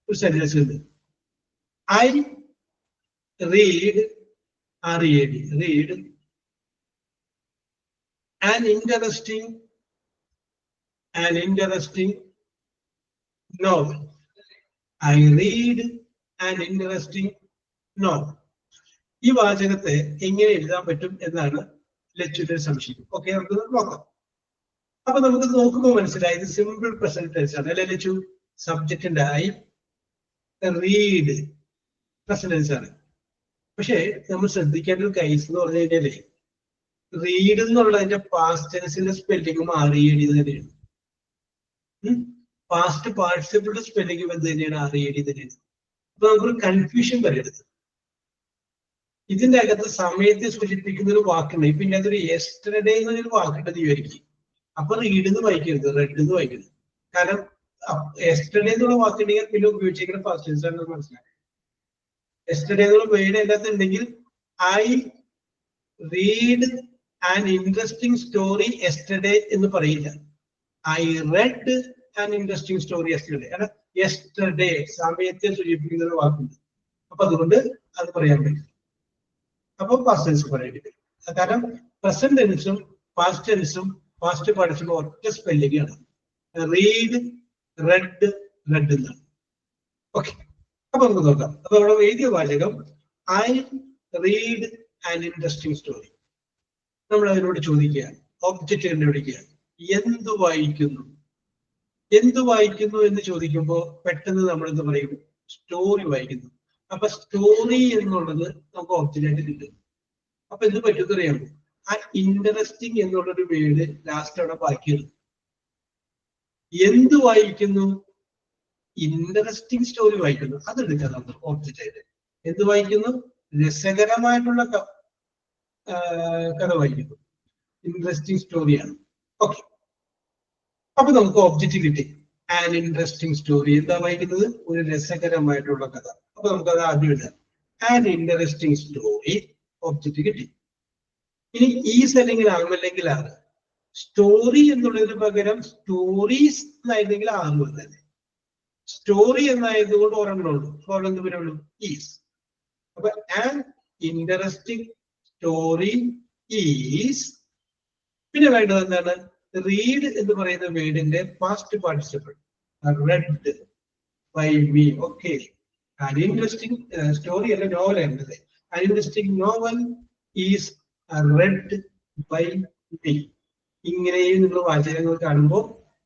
ഒരു സെന്റൻസ് ഉണ്ട്. I read, READ, read an interesting novel. I read an interesting novel. ഈ വാചകത്തെ എങ്ങനെ എഴുതാൻ പറ്റും എന്നാണ് ലച്ചുവിന്റെ സംശയം. ഓക്കെ, നമുക്ക് നോക്കാം. അപ്പൊ നമുക്ക് നോക്കുമ്പോൾ മനസ്സിലായത് സിമ്പിൾ പ്രസന്റ് ടെൻസ് ആണ് അല്ലെ ലച്ചു? സബ്ജക്റ്റിന്റെ ഐ, റീഡ് പ്രസന്റ് ടെൻസ് ആണ്. പക്ഷെ നമ്മൾ ശ്രദ്ധിക്കേണ്ട ഒരു കേസ് എന്ന് പറഞ്ഞു കഴിഞ്ഞാലേ റീഡ് എന്നുള്ളതിന്റെ പാസ്റ്റ് ടെൻസിന്റെ സ്പെല്ലിങ്ങും READ തന്നെയാണ്. പാസ്റ്റ് പാർട്ടിസിപ്പിളിന്റെ സ്പെല്ലിങ്ങും എന്ത് തന്നെയാണ്? READ തന്നെയാണ്. അപ്പൊ നമുക്കൊരു കൺഫ്യൂഷൻ വരരുത്. ഇതിന്റെ അകത്ത് സമയത്തെ സൂചിപ്പിക്കുന്ന ഒരു വാക്കുണ്ട്. ഇപ്പൊ ഇതിന്റെ അകത്തൊരു യെസ്റ്റർഡേ എന്നൊരു വാക്കുണ്ടെന്ന് വിചാരിക്കും. അപ്പൊ റീഡ് എന്ന് വായിക്കരുത്, റെഡ് എന്ന് വായിക്കരുത്. കാരണം യെസ്റ്റർഡേ എന്നുള്ള വാക്കുണ്ടെങ്കിൽ പിന്നെ ഉപയോഗിച്ചിരിക്കുന്ന പാസ്റ്റ് ടെൻസ് ആണെന്ന് മനസ്സിലാക്കാം. യെസ്റ്റർഡേ എന്നുള്ള വേർഡ് അതിനകത്ത് ഉണ്ടെങ്കിൽ I read an interesting story yesterday എന്ന് പറയില്ല. I read an interesting story yesterday. കാരണം യെസ്റ്റർഡേ സമയത്തെ സൂചിപ്പിക്കുന്ന ഒരു വാക്കുണ്ട്. അപ്പൊ അതുകൊണ്ട് അത് പറയാൻ പറ്റും. അപ്പൊ പാസ്റ്റ് ടെൻസ് പറയേണ്ടി വരും. കാരണം പ്രസന്റ് ടെൻസും പാസ്റ്റ് ടെൻസും പാസ്റ്റ് പാർട്ടിസിപ്പിൾ ഒറ്റ സ്പെല്ലിംഗ് ആണ്. റീഡ്, റെഡ്, റെഡ് എന്നാണ്. ഓക്കെ, അപ്പൊ നമുക്ക് നോക്കാം. അപ്പൊ അവിടെ എഴുതിയ വാചകം I read an interesting story. നമ്മൾ അതിനോട് ചോദിക്കുകയാണ്, ഒബ്ജക്റ്റ് കണ്ടുപിടിക്കുകയാണ്. എന്ത് വായിക്കുന്നു? എന്ത് വായിക്കുന്നു എന്ന് ചോദിക്കുമ്പോൾ പെട്ടെന്ന് നമ്മൾ എന്ത് പറയും? സ്റ്റോറി വായിക്കുന്നു. അപ്പൊ സ്റ്റോറി എന്നുള്ളത് നമുക്ക് ഒബ്ജക്റ്റ് ആയിട്ട് കിട്ടും. അപ്പൊ എന്ത് പറ്റുമെന്ന് അറിയാമോ? ആ ഇൻട്രസ്റ്റിംഗ് എന്നുള്ളൊരു വേർഡ് ലാസ്റ്റ് അവിടെ ബാക്കിയാണ്. എന്ത് വായിക്കുന്നു? ഇൻട്രസ്റ്റിംഗ് സ്റ്റോറി വായിക്കുന്നു. അതെടുക്കാം നമ്മൾ ഒബ്ജക്റ്റ് ആയിട്ട്. എന്ത് വായിക്കുന്നു? രസകരമായിട്ടുള്ള കഥ വായിക്കുന്നു. ഇൻട്രസ്റ്റിംഗ് സ്റ്റോറിയാണ്. ഓക്കെ, അപ്പൊ നമുക്ക് ഒബ്ജക്റ്റ് കിട്ടി. An interesting story. എന്താ വായിക്കുന്നത്? ഒരു രസകരമായിട്ടുള്ള കഥ. അപ്പൊ നമുക്ക് അത് ആദ്യം ഇടാം. ആൻ ഇൻട്രസ്റ്റിംഗ് സ്റ്റോറി, ഒബ്ജക്റ്റ് കിട്ടി. ഇനി ഈസ് അല്ലെങ്കിൽ ആം അല്ലെങ്കിൽ ആണ്. സ്റ്റോറി എന്നുള്ളതിന് പകരം സ്റ്റോറീസ് എന്നായിരുന്നെങ്കിൽ ആം തന്നെ. സ്റ്റോറി എന്നായതുകൊണ്ട് ഒരെണ്ണമുള്ളൂ. ഒരെണ്ണം എന്ത് വരുള്ളൂ? ഈസ്. അപ്പൊ ആൻ ഇൻട്രസ്റ്റിംഗ് സ്റ്റോറി ഈസ്. പിന്നെ വേണ്ടത് എന്താണ്? റീഡ് എന്ന് പറയുന്ന വേർഡിന്റെ past participle read by me. Okay, interesting story അല്ല, നോവൽ എന്നത്. an interesting novel is read by me. ഇങ്ങനെയും നിങ്ങൾ വാചകങ്ങൾ കാണുമ്പോൾ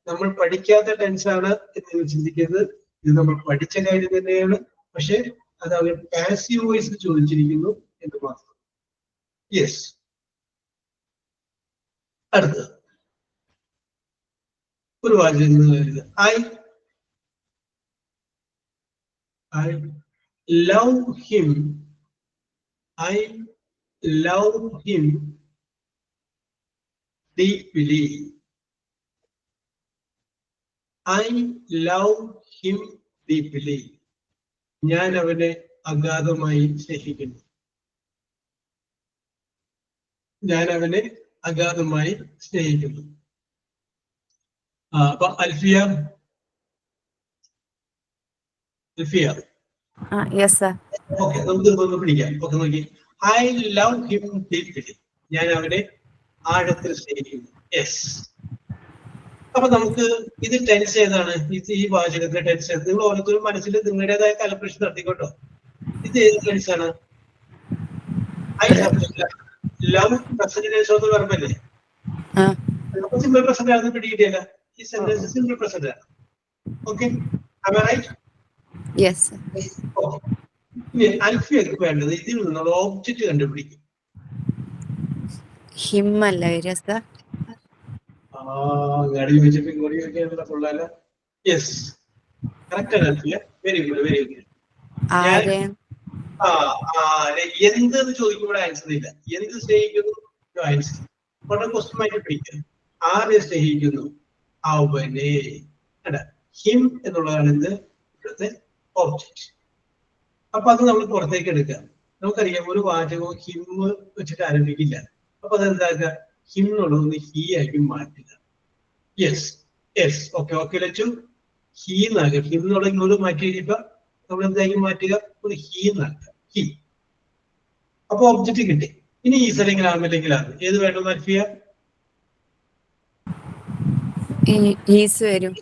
നമ്മൾ പഠിക്കാത്ത ടെൻസാണ് എന്ന് നിങ്ങൾ ചിന്തിക്കുന്നത്. ഇത് നമ്മൾ പഠിച്ച കാര്യം തന്നെയാണ്, പക്ഷെ അത് അവർ പാസീവ് വോയിസിൽ ചോദിച്ചിരിക്കുന്നു എന്ന് മാത്രം. യെസ്, അടുത്ത ഒരു വാചകം. I love him. I love him deeply. I love him deeply. ഞാൻ അവനെ അഗാധമായി സ്നേഹിക്കുന്നു. ഞാൻ അവനെ അഗാധമായി സ്നേഹിക്കുന്നു. അപ്പൊ അൽഫിയ, Yes, sir. ഓക്കെ, നമുക്ക് ഇതൊന്ന് പിടിക്കാം. ഓക്കെ, നോക്കി. I love him deeply. ഞാൻ അവനെ ആഴത്തിൽ സ്നേഹിക്കുന്നു. യെസ്. അപ്പൊ നമുക്ക് ഇത് ടെൻസ് ഏതാണ്? ഈ വാചകത്തിലെ ടെൻസ് ഏത്? നിങ്ങൾ ഓരോരുത്തരും മനസ്സിൽ നിങ്ങളുടേതായ കാൽക്കുലേഷൻ നടത്തിക്കോട്ടോ. ഇത് ഏത് ടെൻസ് ആണ്? I love present tense of വെർബല്ലേ? സിമ്പിൾ പ്രസന്റ് ആണെന്ന് പിടികിട്ടിയല്ല. ഈ സെന്റൻസ് സിമ്പിൾ പ്രസന്റ് ആണ്. Okay, am I right? Yes, sir. അൽഫിയക്ക് വേണ്ടത് ഇതിൽ നിന്നുള്ള ഓബ്ജക്റ്റ് കണ്ടുപിടിക്കും. Him അല്ല വരിക സർ. ഗാഡി വെച്ചിട്ട് ഇങ്ങോട്ട് ചോദിക്കാനുള്ള കൊള്ളാല. യെസ്, കറക്റ്റ് ആണ് Alfiya. Very good, very good. എന്ത് എന്ന് ചോദിക്കുമ്പോൾ ആൻസർ ഇല്ല. എന്ത് സ്നേഹിക്കുന്നു ആൻസർ. വളരെ ക്വസ്റ്റ്യൻ ആയിട്ട് പിടിക്കുക. ആരെ സ്നേഹിക്കുന്നു? അവനെ. ഹിം എന്നുള്ളതാണ് എന്ത് ഇവിടുത്തെ ഓബ്ജക്റ്റ്. അപ്പൊ അത് നമ്മൾ പുറത്തേക്ക് എടുക്കുക. നമുക്കറിയാം ഒരു വാചകവും ഹിം വെച്ചിട്ട് ആരംഭിക്കില്ല. അപ്പൊ അതെന്താക്കുക? ഹിം എന്നുള്ളത് ഹി ആക്കി മാറ്റുക. Yes, yes, okay, okay Lachu. He എന്നാക്കുക. ഹിം എന്നുള്ള ഇങ്ങോട്ട് മാറ്റി കഴിയുമ്പോ നമ്മൾ എന്താക്കി മാറ്റുക? ഒരു ഹി എന്നാക്കുക. ഹി. അപ്പൊ ഒബ്ജക്റ്റ് കിട്ടി. ഇനി ഈസ് അല്ലെങ്കിൽ ആമല്ലെങ്കിൽ ആണ്. ഏത് വേണം അൽഫിയ? വരും.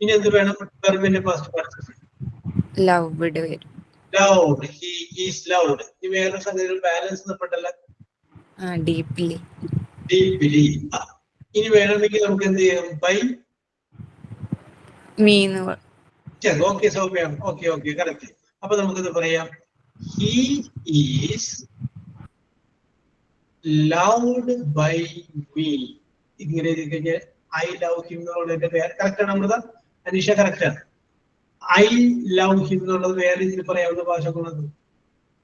ഇനി എന്ത് വേണം? വെർബിന്റെ പാസ്റ്റ് പാർട്ടിസിപ്പിൾ. ലവ്ഡ് വരും. ലവ്ഡ്. He is loved. ഇനി വേറെ സംഗതികൾ ബാലൻസ് നഷ്ടപ്പെട്ടല്ല. ഡീപ്ലി. ഡീപ്ലി. ഇനി വേണമെങ്കിൽ നമുക്ക് എന്ത് ചെയ്യാം? ബൈ മീന്ന്. Okay Soumya, okay, okay, correct. അപ്പൊ നമുക്കിത് പറയാം. He is loved by me. ഇങ്ങനെ കഴിഞ്ഞാൽ ഐ ലവ് ഹിം എന്നുള്ളതിന്റെ പേര് കറക്റ്റ് ആണ്. അമൃത, അനീഷ കറക്റ്റ് ആണ്. ഐ ലവ് ഹിം എന്നുള്ളത് വേറെ രീതിയിൽ പറയാവുന്ന ഭാഷകളാണ്.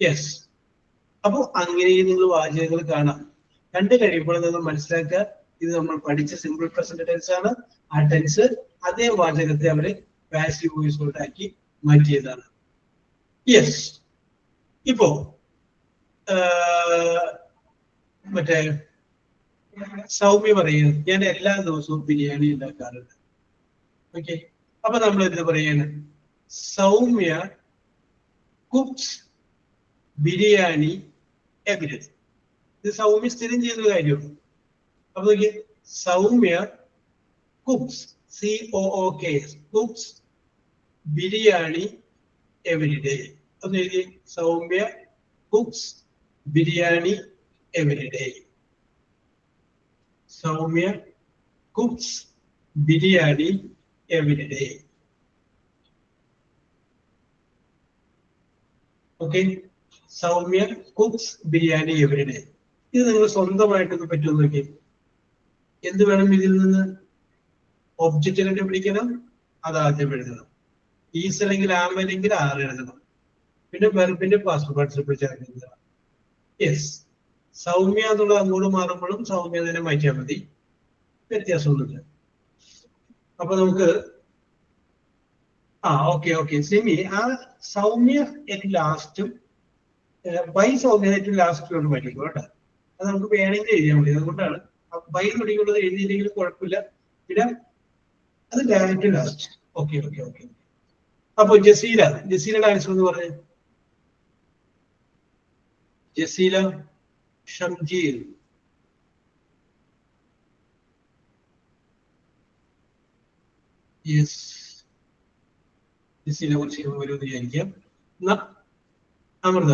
യെസ്. അപ്പൊ അങ്ങനെ നിങ്ങൾ വാചകങ്ങൾ കാണാം. കണ്ടു കഴിയുമ്പോൾ നിങ്ങൾ മനസ്സിലാക്കുക ഇത് നമ്മൾ പഠിച്ച സിമ്പിൾ പ്രസന്റ് ടെൻസ് ആണ്. ആ ടെൻസ് അതേ വാചകത്തെ അവര് പാസീവ് വോയിസോട്ടാക്കി മാറ്റിയതാണ്. യെസ്. ഇപ്പോ മറ്റേ സൗമ്യ പറയുന്നത് ഞാൻ എല്ലാ ദിവസവും ബിരിയാണി ഉണ്ടാക്കാറുണ്ട്. ഓക്കെ, അപ്പൊ നമ്മൾ എന്ത് പറയാണ്? Soumya cooks biryani every day. ഇത് സൗമ്യ സ്ഥിരം ചെയ്യുന്ന കാര്യമാണ്. അപ്പൊ നോക്കിയേ, Soumya cooks, COOKS, cooks biryani every day. ഒന്ന് എഴുതി. Soumya cooks biryani every day. Soumya cooks biryani every day. Okay, Soumya cooks biryani every day. ഇത് നിങ്ങൾ സ്വന്തമായിട്ടൊന്ന് പറ്റുമെന്ന് നോക്കി. എന്ത് വേണം ഇതിൽ നിന്ന്? ഒബ്ജക്റ്റ് കണ്ടുപിടിക്കണം. അത് ആദ്യം എഴുതണം. ഈസ് അല്ലെങ്കിൽ ആം അല്ലെങ്കിൽ ആർ എഴുതണം. പിന്നെ വെർബിന്റെ പാസ്റ്റ് പാർട്ടിസിപ്പിൾ ചേർക്കുന്നത്. യെസ്. സൗമ്യ എന്നുള്ള അങ്ങോട്ട് മാറുമ്പോഴും സൗമ്യ തന്നെ മാറ്റിയാൽ മതി, വ്യത്യാസമൊന്നുമില്ല. അപ്പൊ നമുക്ക് ഓക്കെ, ഓക്കെ. സിമി, ആ സൗമ്യ ഏറ്റവും ലാസ്റ്റും ബൈ സൗമ്യ ഏറ്റവും ലാസ്റ്റിലോട്ട് മാറ്റിക്കോ കേട്ടോ. അത് നമുക്ക് വേണമെങ്കിൽ എഴുതിയാൽ മതി. അതുകൊണ്ടാണ് ബൈ തുടങ്ങിയുള്ളത് എഴുതിയില്ലെങ്കിലും കുഴപ്പമില്ല. പിന്നെ അത് direct last. Okay, okay, okay. അപ്പൊ ജസീലയുടെ ആൻസർ എന്ന് പറഞ്ഞേ. ജസീല ഷംജീൽ. യെസ്, ജസീലെ കുറിച്ച് വരുമെന്ന് വിചാരിക്കാം. അമൃത.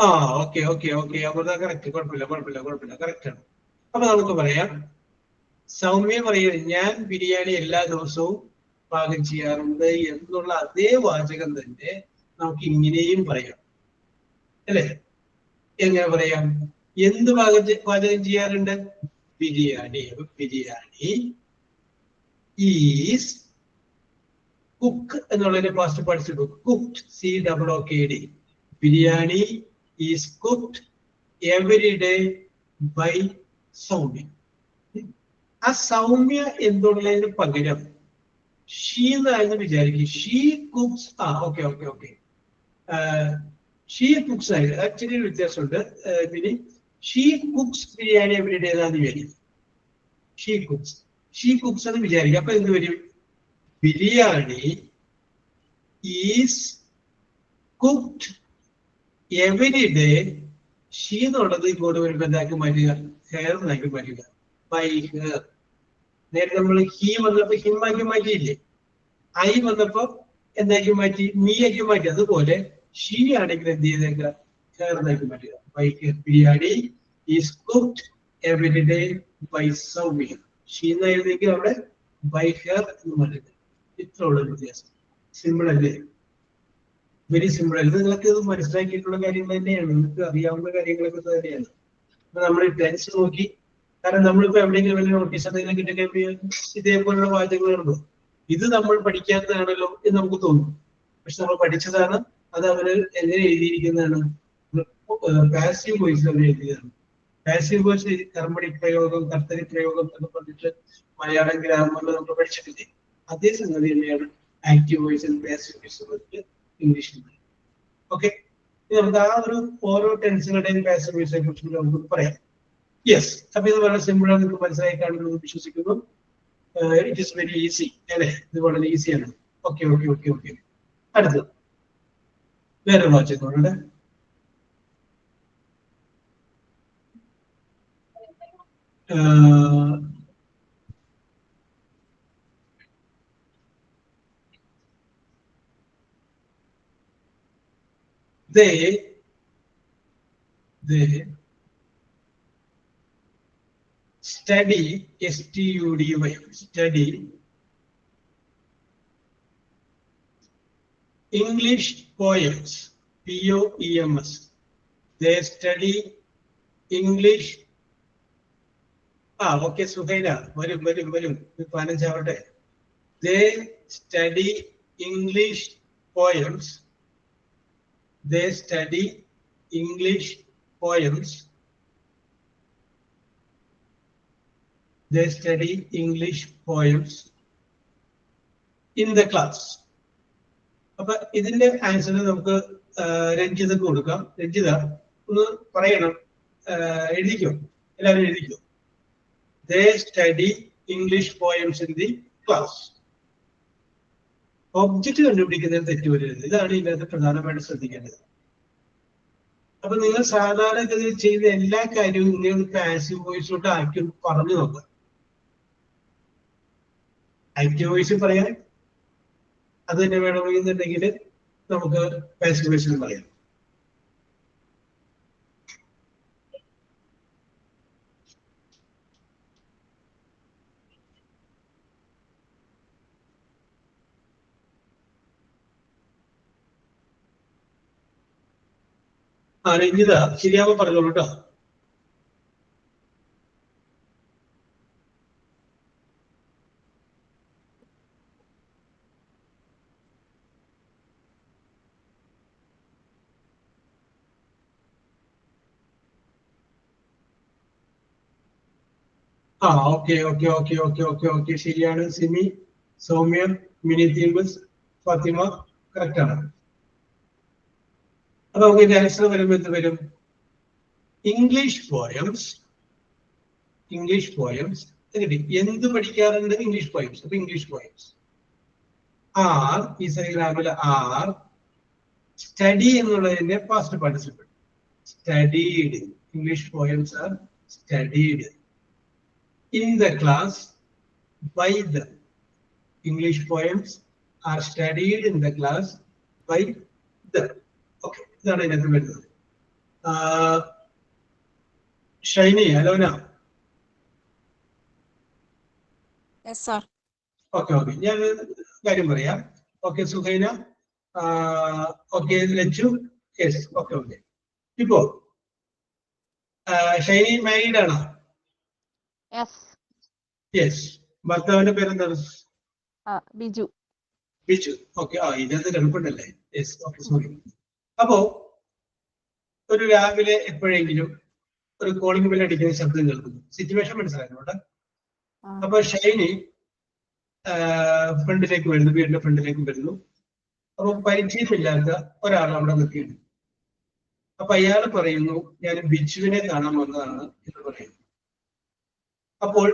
ആ okay okay okay, Amrutha correct, കുഴപ്പമില്ല കുഴപ്പമില്ല കുഴപ്പമില്ല, കറക്റ്റ് ആണ്. അപ്പൊ നമുക്ക് പറയാം, സൗമ്യ പറയുന്നത് ഞാൻ ബിരിയാണി എല്ലാ ദിവസവും പാകം ചെയ്യാറുണ്ട് എന്നുള്ള അതേ വാചകം തന്നെ നമുക്ക് ഇങ്ങനെയും പറയാം അല്ലെ? എങ്ങനെ പറയാം? എന്ത് പാചകം ചെയ്യാറുണ്ട്? ബിരിയാണി. ബിരിയാണി ഈസ് കുക്ക് എന്നുള്ളതിന്റെ past participle cooked, COOKED. Biryani is cooked every day by Soumya. ആ സൗമ്യ എന്നുള്ളതിന് പകരം ഷീ എന്നായിരുന്നു വിചാരിക്കും. She cooks. ആ okay okay okay, she cooks ആയിരുന്നു. ആക്ച്വലി വ്യത്യാസമുണ്ട്. പിന്നെ she cooks biryani every day എന്നാണ് വിചാരിക്കും. ഷീ കുക്സ് എന്ന് വിചാരിക്കും. അപ്പൊ എന്ത് വരും? Biryani is cooked every day. She എന്നുള്ളത് ഇങ്ങോട്ട് വരുമ്പോ എന്താക്കി മാറ്റുക? ഹെയർ എന്നാക്കി മാറ്റുക, ബൈ ഹെയർ. നേരത്തെ നമ്മൾ ഹീ വന്നപ്പോ ഹിമാക്കി മാറ്റിയില്ലേ? ഐ വന്നപ്പോ എന്താക്കി മാറ്റി? മീ ആക്കി മാറ്റി. അതുപോലെ ഷീ ആണെങ്കിൽ എന്ത് ചെയ്തേക്കുക? ഹെയർ എന്നാക്കി മാറ്റുക, by her. Biryani is cooked every day by Soumya. She എന്നായിരുന്നെങ്കിൽ അവിടെ ബൈ ഹെയർ എന്ന് പറയുന്നത്. ഇത്ര ഉള്ള വ്യത്യാസം. സിമ്പിൾ അല്ലേ? വെരി സിമ്പിൾ അല്ലേ? നിങ്ങൾക്ക് ഇത് മനസ്സിലാക്കിയിട്ടുള്ള കാര്യങ്ങൾ തന്നെയാണ്, നിങ്ങൾക്ക് അറിയാവുന്ന കാര്യങ്ങളൊക്കെ തന്നെയാണ്. അപ്പൊ നമ്മൾ ടെൻസ് നോക്കി, കാരണം നമ്മളിപ്പോ എവിടെയെങ്കിലും വലിയ നോട്ടീസ് എന്തെങ്കിലും കിട്ടിയ ഇതേപോലുള്ള വാചകങ്ങളുണ്ടോ? ഇത് നമ്മൾ പഠിക്കാത്തതാണല്ലോ എന്ന് നമുക്ക് തോന്നും. പക്ഷെ നമ്മൾ പഠിച്ചതാണ്. അത് അവര് എങ്ങനെ എഴുതിയിരിക്കുന്നതാണ്? പാസീവ് വോയിസ് അവർ എഴുതിയതാണ്. പാസീവ് വോയിസ് കർമ്മണി പ്രയോഗം, കർത്തരി പ്രയോഗം എന്ന് പറഞ്ഞിട്ട് മലയാളം ഗ്രാമറിൽ നമ്മൾ പഠിച്ചിട്ടില്ലേ? അതേ സംഗതി തന്നെയാണ് ആക്റ്റീവ് വോയിസ് പാസീവ് വോയിസ് ഇംഗ്ലീഷിൽ. ഓക്കെ, നമുക്ക് ആ ഒരു ഓരോ ടെൻസുകളുടെയും പാസീവ് വോയിസിനെ കുറിച്ച് നമുക്ക് പറയാം. യെസ്, അപ്പൊ ഇത് വളരെ സിമ്പിൾ ആണ്, നിങ്ങൾക്ക് മനസ്സിലായി കാണുമെന്ന് വിശ്വസിക്കുന്നു. ഇറ്റ് ഈസ് വെരി ഈസി അല്ലെ? ഇത് വളരെ ഈസിയാണ്. Okay okay okay okay. അടുത്തത് വേറെ വാചകങ്ങളുണ്ട്. They study, STUDY, study English poems, POEMS. They study English. Okay, Suhaila, varum, they study English poems. They study English poems. They study English poems in the class. അപ്പൊ ഇതിന്റെ ആൻസർ നമുക്ക് രഞ്ജിതക്ക് കൊടുക്കാം. രഞ്ജിത ഒന്ന് പറയണം, എഴുതിക്കോ, എല്ലാവരും എഴുതിക്കോ. They study English poems in the class. Object കണ്ടുപിടിക്കുന്നതിന് തെറ്റ് വരരുത്. ഇതാണ് ഇതിനകത്ത് പ്രധാനമായിട്ട് ശ്രദ്ധിക്കേണ്ടത്. അപ്പൊ നിങ്ങൾ സാധാരണഗതിയിൽ ചെയ്യുന്ന എല്ലാ കാര്യവും നിങ്ങൾ പാസീവ് വോയിസിലോട്ട് ആക്കി പറഞ്ഞു നോക്കുക. ആക്റ്റീവ് വോയിസിൽ പറയാൻ അത് തന്നെ വേണമെന്നുണ്ടെങ്കിൽ നമുക്ക് പാസീവ് വോയിസിൽ പറയാം. രഞ്ജിത ശരിയാവുമ്പോ പറഞ്ഞോളൂ കേട്ടോ. Okay okay okay okay okay okay, ശരിയാണ്. സിമി, സൗമ്യ, മിനി തീംബസ്, ഫാത്തിമ, കറക്റ്റ് ആണ്. അപ്പൊ നമുക്ക് ഇതിന്റെ ആൻസർ വരുമ്പോ എന്ത് വരും? English poems. ഇംഗ്ലീഷ് പോയംസ് എന്ത് പഠിക്കാറുണ്ട്? ഇംഗ്ലീഷ് പോയംസ്. അപ്പൊ ഇംഗ്ലീഷ് പോയംസ് ആർ, ഈ സെഗ്രാമിൽ ആർ സ്റ്റഡി എന്നുള്ളതിന്റെ past participle. Studied. English poems are studied in the class by them. English poems are studied in the class by them. Okay. ഇതാണ് ഇതിനകത്ത് വരുന്നത്. ഷൈനി, അലോന. ഓക്കെ ഓക്കെ, ഞാൻ കാര്യം പറയാം. Okay Suhaina, okay Lachu, yes, okay okay. ഇപ്പോ ഷൈനി മാരീഡ് ആണോ? യെസ്. ഭർത്താവിന്റെ പേരെന്താണ്? ബിജു. ബിജു, ഓക്കെ. ഇതിനകത്ത് കിടപ്പുണ്ടല്ലേ? Yes, okay, sorry. അപ്പോ ഒരു രാവിലെ എപ്പോഴെങ്കിലും ഒരു കോളിംഗ് ബെൽ അടിക്കുന്ന ശബ്ദം കേൾക്കുന്നു. സിറ്റുവേഷൻ മനസ്സിലാക്കുന്നുണ്ട്. അപ്പൊ ഷൈനി ഫ്രണ്ടിലേക്ക് വരുന്നു, വീടിന്റെ ഫ്രണ്ടിലേക്ക് വരുന്നു. അപ്പൊ പരിചയമില്ലാത്ത ഒരാൾ അവിടെ നിൽക്കുന്നു. അപ്പൊ അയാൾ പറയുന്നു, ഞാൻ ബിജുവിനെ കാണാൻ വന്നതാണ് എന്ന് പറയുന്നു. അപ്പോൾ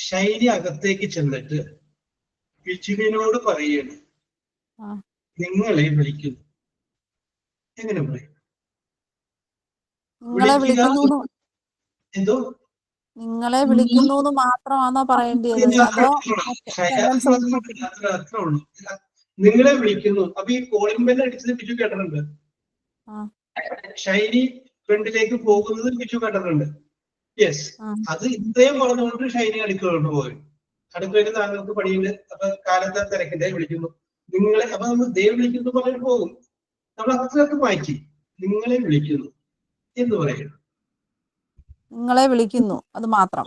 ഷൈനി അകത്തേക്ക് ചെന്നിട്ട് ബിജുവിനോട് പറയുന്നു, നിങ്ങളെ വിളിക്കുന്നു. എങ്ങനെ പറയും? എന്തോ നിങ്ങളെ വിളിക്കുന്നു മാത്രമാണോ പറയേണ്ടത്? അതോ അത്ര ഉള്ളൂ. നിങ്ങളെ വിളിക്കുന്നു. അപ്പൊ ഈ കോളിംഗ് ബെൽ അടിച്ചത് ബിജു കേട്ടിട്ടുണ്ട്. ഷൈനി ഫ്രണ്ടിലേക്ക് പോകുന്നത് ബിജു കേട്ടിട്ടുണ്ട്. യെസ്, അത് ഇത്രയും പറഞ്ഞുകൊണ്ട് ഷൈനി അടുക്കളോട്ട് പോയി. അടുക്കളയിൽ താങ്കൾക്ക് പണിയുണ്ട്. അപ്പൊ കാലത്തെ തിരക്കിന്റെ വിളിക്കുന്നു നിങ്ങളെ. അപ്പൊ നമ്മൾ ദേ വിളിക്കുന്നു പറഞ്ഞിട്ട് പോകും. നമ്മൾ അത്രയൊക്കെ മാറ്റി നിങ്ങളെ വിളിക്കുന്നു എന്ന് പറയുന്നു. നിങ്ങളെ വിളിക്കുന്നു, അത് മാത്രം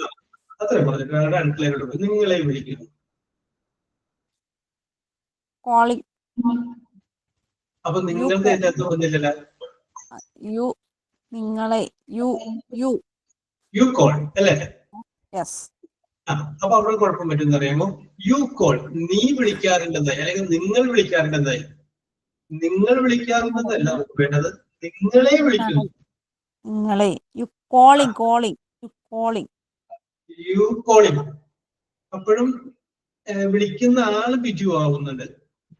അത്ര പറഞ്ഞിട്ട് അടുക്കളയിലോട്ട് പോയി നിങ്ങളെ വിളിക്കുന്നു. കോളിംഗ്. അപ്പൊ നിങ്ങൾക്ക് അതിനകത്ത് വന്നില്ലല്ലോ. നിങ്ങളെ യു കോൾ അല്ലേ? യെസ്. അപ്പൊ അവിടെ കുഴപ്പം പറ്റുമെന്ന് അറിയാമോ? യു കോൾ, നീ വിളിക്കാറുണ്ടെന്നായി, അല്ലെങ്കിൽ നിങ്ങൾ വിളിക്കാറുണ്ടെന്നായി. നിങ്ങൾ വിളിക്കാറുണ്ടെന്നല്ല നമുക്ക് വേണ്ടത്, നിങ്ങളെ വിളിക്കുന്നു. നിങ്ങളെ യു കോളിംഗ്. അപ്പോഴും വിളിക്കുന്ന ആള് ബിജു ആവുന്നുണ്ട്.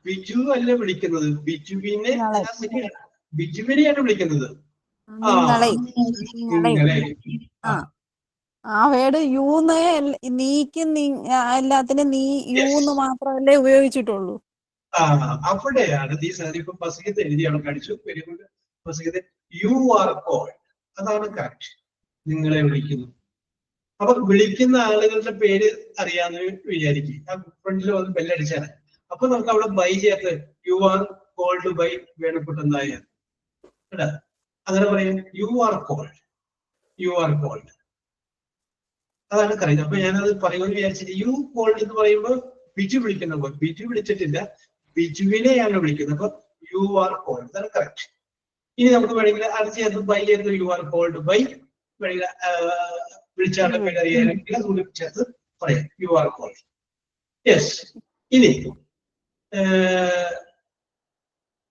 ബിജു അല്ല വിളിക്കുന്നത്, ബിജുവിനെയാണ് വിളിക്കുന്നത്. ആ വേർഡ് യൂന്ന് നീക്ക് എല്ലാത്തിനും നീ യൂന്ന് മാത്രമല്ലേ ഉപയോഗിച്ചിട്ടുള്ളൂ. അവിടെയാണ് ഈ സാരിപ്പം ബസികത്ത് എഴുതിയാണ് കാണിച്ചു. വെരി ഗുഡ് ബസികത്ത്. യു ആർ കോൾഡ്, അതാണ് കറക്റ്റ്. നിങ്ങളെ വിളിക്കുന്നു. അപ്പൊ വിളിക്കുന്ന ആളുകളുടെ പേര് അറിയാന്ന് വിചാരിക്കും. ഫ്രണ്ടിൽ വന്ന് ബെല്ലടിച്ചാണ്. അപ്പൊ നമുക്ക് അവിടെ ബൈ ചേർത്ത് യു ആർ കോൾഡ് ബൈ വേണപ്പെട്ട നായർ കേട്ടാ. അങ്ങനെ പറയാം, യു ആർ കോൾഡ്. അതാണ് കറക്റ്റ്. അപ്പൊ ഞാനത് പറയുമെന്ന് വിചാരിച്ചിട്ട് യു കോൾഡ് എന്ന് പറയുമ്പോൾ ബിജു വിളിക്കുന്ന പോലെ. ബിജു വിളിച്ചിട്ടില്ല, ബിജുവിനെയാണ് വിളിക്കുന്നത്. അപ്പൊ യു ആർ കോൾഡ്, അതാണ് കറക്റ്റ്. ഇനി നമുക്ക് വേണമെങ്കിൽ അത് ചേർത്ത് ബൈ ചേർത്ത് യു ആർ കോൾഡ് ബൈ വേണമെങ്കിൽ വിളിച്ചാളുടെ പേര് അറിയാനെങ്കിൽ അതുകൊണ്ട് ചേർത്ത് പറയാം യു ആർ കോൾഡ്. യെസ്. ഇനി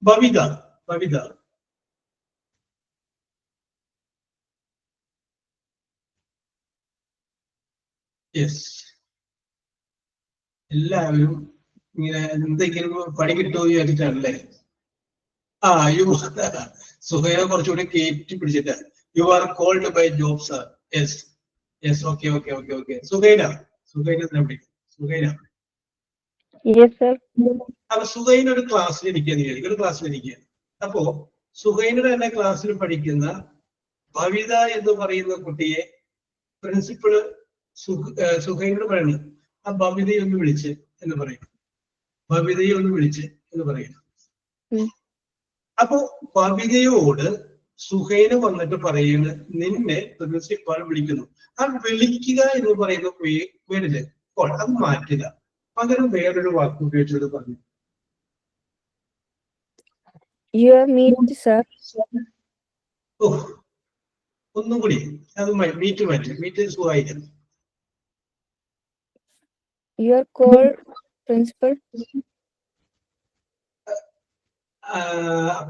ബവിത. യെസ്. എല്ലാവരും ഇങ്ങനെ എന്തെങ്കിലും പണി കിട്ടുമോ എന്ന് വിചാരിച്ചിട്ടാണല്ലേ? സുഹൈന കുറച്ചുകൂടി കയറ്റി പിടിച്ചിട്ട് you are called by job sir. Yes, okay. Suhaina അപ്പൊ സുഹൈന ഒരു ക്ലാസ്സിലിരിക്കുക. അപ്പോ സുഹൈനയുടെ തന്നെ ക്ലാസ്സിൽ പഠിക്കുന്ന ഭവിത എന്ന് പറയുന്ന കുട്ടിയെ പ്രിൻസിപ്പള് സുഹൈനോട് പറയുന്നു, ആ ഭവിതയെ ഒന്ന് വിളിച്ച് എന്ന് പറയും. അപ്പോ ഭവിതയോട് സുഹൈന വന്നിട്ട് പറയുന്നത്, നിന്നെ പ്രിൻസിപ്പാൾ വിളിക്കുന്നു. ആ വിളിക്കുക എന്ന് പറയുന്ന വേടില് അത് മാറ്റുക, പകരം വേറൊരു വാക്ക് ഉപയോഗിച്ചത് പറഞ്ഞു. ഒന്നും കൂടി അത് മീറ്റ് സുഖമായിരിക്കും.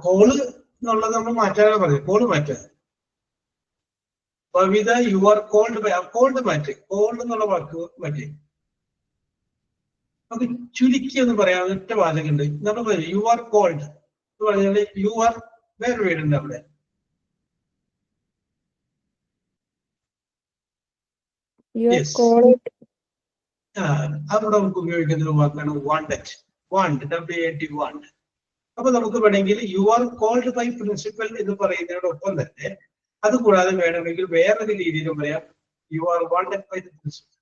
കോള് എന്നുള്ളത് നമ്മൾ മാറ്റാനാണ് പറഞ്ഞത്. കോള് മാറ്റാൻ Bhavitha you are called by called മാറ്റി, കോൾഡ് എന്നുള്ള വാക്ക് മാറ്റി. നമുക്ക് ചുരുക്കി എന്ന് പറയാൻ ഒറ്റ വാചകമുണ്ട്. നമ്മൾ പറയും യു ആർ കോൾഡ് എന്ന് പറഞ്ഞാൽ യു ആർ വേറെ വീടുണ്ട് അവിടെ. അവിടെ നമുക്ക് ഉപയോഗിക്കുന്ന ഒരു വാക്കാണ് വാണ്ടഡ്. WANT. അപ്പൊ നമുക്ക് വേണമെങ്കിൽ you are called by principal എന്ന് പറയുന്നതിനോടൊപ്പം തന്നെ അത് കൂടാതെ വേണമെങ്കിൽ വേറൊരു രീതിയിലും പറയാം you are wanted by the principal.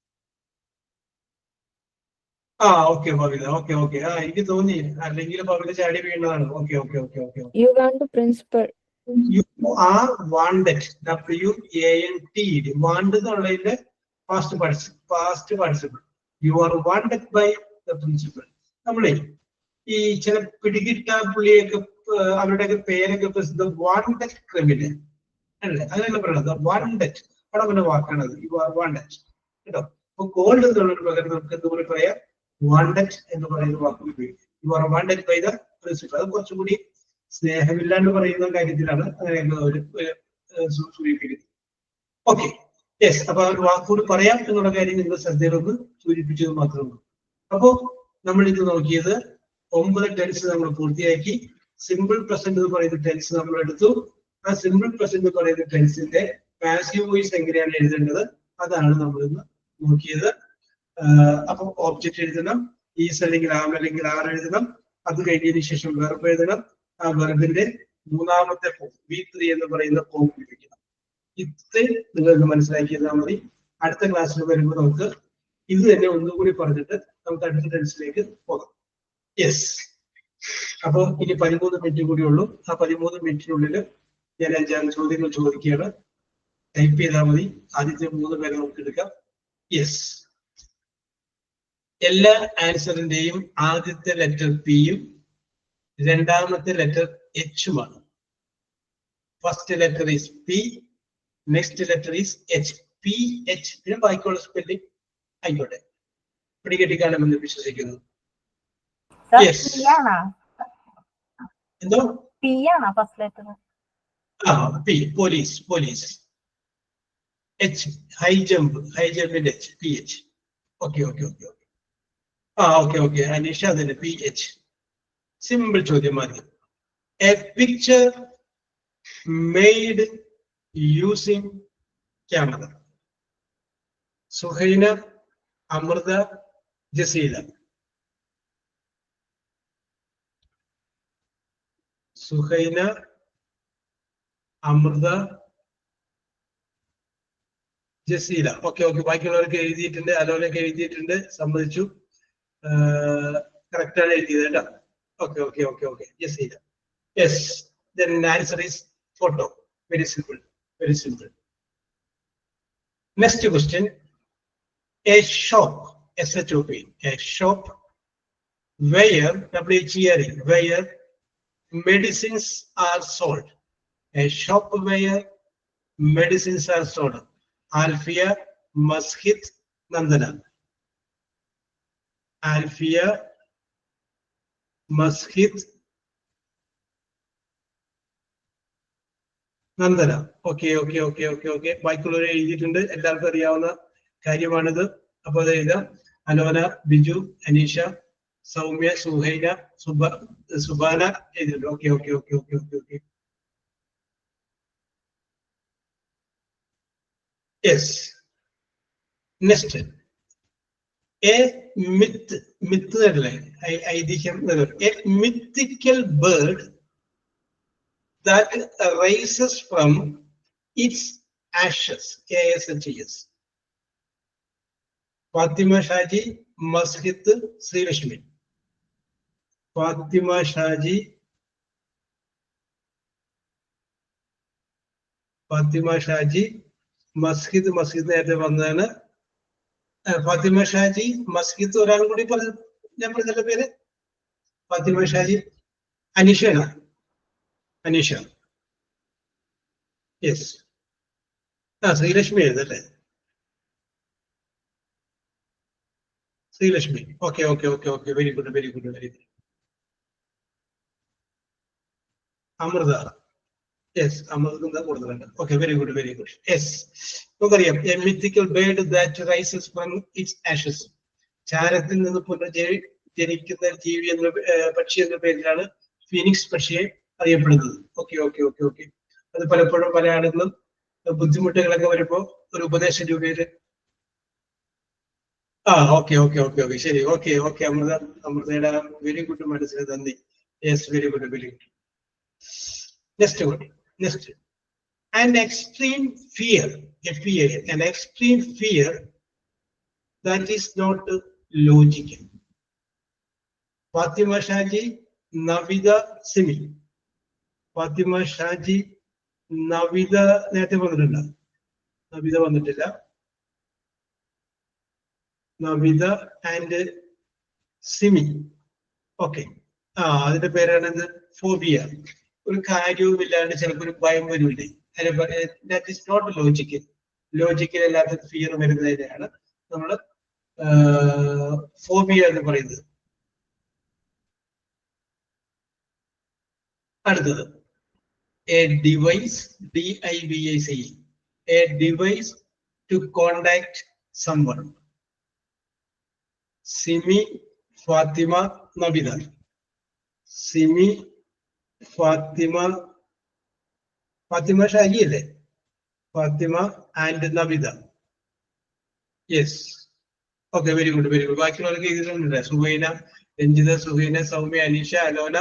Okay Pavitha, okay okay. എനിക്ക് തോന്നി അല്ലെങ്കിൽ പവിത ചാടി വീണതാണ്. Okay okay okay okay. You want the principal. You are wanted. WANTED. Wanted എന്നുള്ളതിന്റെ past participle. You are wanted by the principal. നമ്മളെ ഈ ചില പിടികിട്ടാ പുള്ളിയൊക്കെ അവരുടെയൊക്കെ പേരൊക്കെ വാണ്ടഡ് ക്രിമിനൽ അല്ലേ, അങ്ങനെയല്ല പറയുന്നത്. വാണ്ടഡ് അവിടെ പിന്നെ വാക്കാണത്. യു ആർ വാണ്ടഡ് കേട്ടോ. അപ്പൊ കോൾഡ് എന്നുള്ളൊരു പകരം നമുക്ക് എന്തുകൂടി പറയാം, വാണ്ടഡ് എന്ന് പറയുന്ന വാക്ക് ഉപയോഗിക്കും. You are wanted by the principal. അത് കുറച്ചുകൂടി സ്നേഹമില്ലാണ്ട് പറയുന്ന കാര്യത്തിലാണ് അങ്ങനെയുള്ള ഒരു സൂചിപ്പിക്കുന്നത്. Okay, yes. അപ്പൊ ആ ഒരു വാക്കുകൂടി പറയാം എന്നുള്ള കാര്യം നിങ്ങൾ ശ്രദ്ധയിലൊന്ന് സൂചിപ്പിച്ചത് മാത്രമേ ഉള്ളൂ. അപ്പോ നമ്മൾ ഇത് നോക്കിയത് 9 ടെൻസ് നമ്മൾ പൂർത്തിയാക്കി. സിമ്പിൾ പ്രസന്റ് എന്ന് പറയുന്ന ടെൻസ് നമ്മൾ എടുത്തു. ആ സിമ്പിൾ പ്രസന്റ് എന്ന് പറയുന്ന ടെൻസിന്റെ പാസീവ് വോയിസ് എങ്ങനെയാണ് എഴുതേണ്ടത് അതാണ് നമ്മൾ ഇന്ന് നോക്കിയത്. അപ്പൊ ഓബ്ജക്റ്റ് എഴുതണം, ഈസ് അല്ലെങ്കിൽ ആം അല്ലെങ്കിൽ ആർ എഴുതണം. അത് കഴിഞ്ഞതിന് ശേഷം വെർബ് എഴുതണം. ആ വെർബിന്റെ മൂന്നാമത്തെ ഫോം V3 എന്ന് പറയുന്ന ഫോം ഉപയോഗിക്കണം. ഇത് നിങ്ങൾക്ക് മനസ്സിലാക്കിയതാ മതി. അടുത്ത ക്ലാസ്സിൽ വരുമ്പോൾ നമുക്ക് ഇത് തന്നെ ഒന്നുകൂടി പറഞ്ഞിട്ട് നമുക്ക് അടുത്ത ടെൻസിലേക്ക് പോകാം. യെസ്. അപ്പൊ ഇനി 13 മിനിറ്റ് കൂടി ഉള്ളൂ. ആ 13 മിനിറ്റിനുള്ളിൽ ഞാൻ 5 ചോദ്യങ്ങൾ ചോദിക്കുകയാണ്. ടൈപ്പ് ചെയ്താൽ മതി. ആദ്യത്തെ 3 പേരെ നമുക്ക് എടുക്കാം. യെസ്. എല്ലാ ആൻസറിന്റെയും ആദ്യത്തെ ലെറ്റർ പിയും രണ്ടാമത്തെ ലെറ്റർ എച്ചുമാണ്. First letter is P, next letter is H. P H. പിന്നെ ബാക്കിയുള്ള സ്പെല്ലിംഗ് ആയിക്കോട്ടെ. പിടികെട്ടിക്കാണമെന്ന് വിശ്വസിക്കുന്നു. എന്തോ പി ആണോ first letter? P police. Police. H high jump. High ജമ്പിന്റെ H P H. Okay okay okay okay. Okay okay Aneesha അതിന് പി എച്ച്. സിമ്പിൾ ചോദ്യം ആദ്യം. A picture made using camera. Suhaina, Amrita, Jaseela. Suhaina, Amrita, Jaseela. Okay okay. ബാക്കിയുള്ളവരൊക്കെ എഴുതിയിട്ടുണ്ട്. അലോലൊക്കെ എഴുതിയിട്ടുണ്ട്. സമ്മതിച്ചു. കറക്റ്റാണ് എഴുതിയത് കേട്ടോ. Okay okay okay okay. Jaseela. Yes. Then answer is photo. Very simple. Very simple. Next question. A shop. SHOP. A shop where WHERE where medicines are sold. A shop where medicines are sold. Alfia, Masjid, Nandana. Alfia, Masjid, Nandana. Okay okay okay okay okay. ബാക്കിയുള്ളവരെ എഴുതിയിട്ടുണ്ട്. എല്ലാവർക്കും അറിയാവുന്ന കാര്യമാണിത്. അപ്പൊ അത് എഴുതാം. അലോന, ബിജു, അനീഷ, സൗമ്യ, സുഹൈന, സുബാന എഴുതിയിട്ടുണ്ട്. Okay okay okay okay okay okay. Yes. Next. A myth. Myth അല്ലേ, ഐതിഹ്യം. A mythical bird that rises from its ashes. ASHES. Fatima Shaji, Masjid, Sri Lakshmi. Fatima Shaji, Fatima Shaji, Masjid. Masjid നേരത്തെ വന്നതാണ്. ഫാത്തിമ ഷാജി, മസ്ജിദ്. ഒരാൾ കൂടി ഞാൻ പറഞ്ഞ പേര് ഫാത്തിമ ഷാജി. അനീഷയാണ്. അനീഷ. യെസ്. ശ്രീലക്ഷ്മി എഴുതല്ലേ. Sreelakshmi. Okay okay okay okay. Very good very good very good. Amrita. Yes. Amrita കൂടുതലുണ്ട്. Okay very good very good. Yes. നമുക്കറിയാം a mythical bird that rises from its ashes. ചാരത്തിൽ നിന്ന് പുനർജനിക്കുന്ന ജീവി എന്ന പക്ഷി എന്ന പേരിലാണ് ഫീനിക്സ് പക്ഷിയെ അറിയപ്പെടുന്നത്. Okay okay okay okay. അത് പലപ്പോഴും പല ആളുകളും ബുദ്ധിമുട്ടുകളൊക്കെ വരുമ്പോ ഒരു ഉപദേശ രൂപയില് ഓക്കെ ഓക്കെ ഓക്കെ ഓക്കെ. ശരി. Okay okay. അമൃതയുടെ വെരി ഗുഡ് മനസ്സിന് നന്ദി. Yes, very good, very good. Next one. Next. An extreme fear, FEAR, an extreme fear that is not logical. Fatima Shaji, Navida Simi. Fatima Shaji, Navida നേരത്തെ വന്നിട്ടില്ല. നവിത വന്നിട്ടില്ല. നവിത ആൻഡ് സിമി. ഓക്കെ. അതിന്റെ പേരാണ് ഫോബിയ. ഒരു കാര്യവും ഇല്ലാണ്ട് ചിലപ്പോൾ ഒരു ഭയം വരില്ലേ? That is not logical. Logical അല്ലാത്ത ഫിയർ വരുന്നതിനെയാണ് നമ്മൾ ഫോബിയ എന്ന് പറയുന്നത്. അടുത്തത് a device, DIVICE, a device to contact someone. Simi, Fathima, Nabitha. Simi, Fathima, Fathima Shaji അല്ലേ? Fathima and Nabitha. Yes. Okay, very good, very good. ബാക്കിയുള്ളവർക്ക് എഴുതിയിട്ടുണ്ട്. Suhaina, Ranjitha, Suhaina, Soumya, Aneesha, Alona,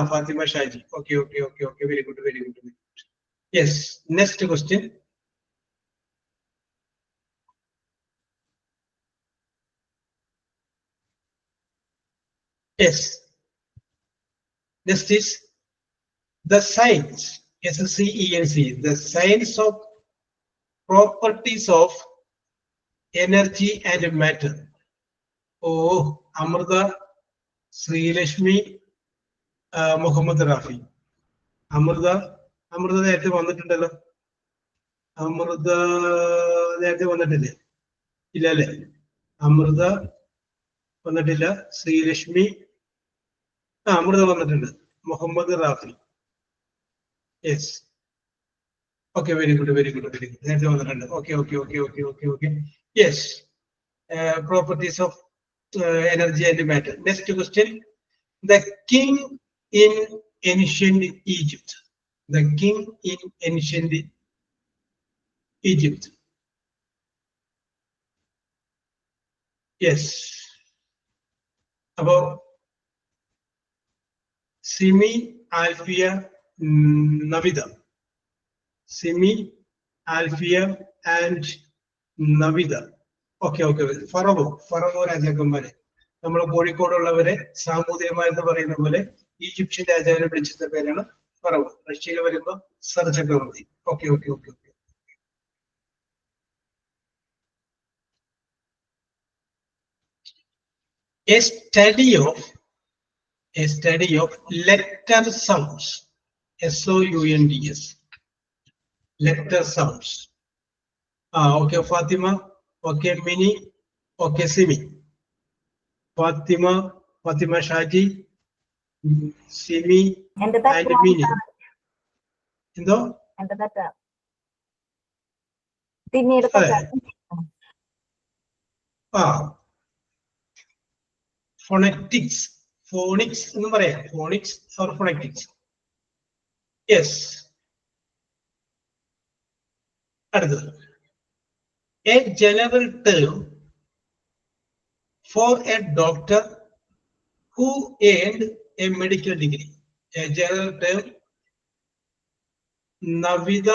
Fathima Shaji. Okay, okay, okay, okay, very good, very good, very good. Yes. Next question. Yes. Next is the science, SCENC, the science of properties of energy and matter. Oh, Amrita, Srilashmi, Muhammad Rafi. Amrita നേരത്തെ വന്നിട്ടുണ്ടല്ലോ. അമൃത നേരത്തെ വന്നിട്ടില്ലേ? ഇല്ല അല്ലേ? അമൃത വന്നിട്ടില്ല. ശ്രീലക്ഷ്മി, അമൃത വന്നിട്ടുണ്ട്. Muhammad Rafi. Yes. Okay, very good, very good, very good. നേരത്തെ വന്നിട്ടുണ്ട്. Okay, okay, okay, okay, okay, okay. Yes. Properties of energy and matter. Next question. The king in ancient Egypt. The king in ancient Egypt. Yes. About Simi, Alfia, Navida. Simi, Alfia, and Navida. Okay, okay. ഫറവോ രാജാക്കന്മാരെ നമ്മൾ കോഴിക്കോടുള്ളവരെ സാമൂതികമായെന്ന് പറയുന്ന പോലെ ഈജിപ്ഷ്യൻ രാജാവിനെ വിളിച്ചിരുന്ന പേരാണ് ഫറവോ. റഷ്യയിൽ വരുമ്പോൾ സർ ചക്രവർത്തി. Okay, okay, okay, okay. A study of letter sounds, SOUNDS, letter sounds. Okay, Fatima, okay, Mini, okay, Simi. Fatima Shaji, Simi, and Mini. എന്തോ എന്റെ തെറ്റാ. പിന്നീട് ഫോണിക്സ് എന്ന് പറയാം. Phonics or phonetics. യെസ്. അടുത്തത്. A general term for a doctor who earned a medical degree. A general term. Navitha,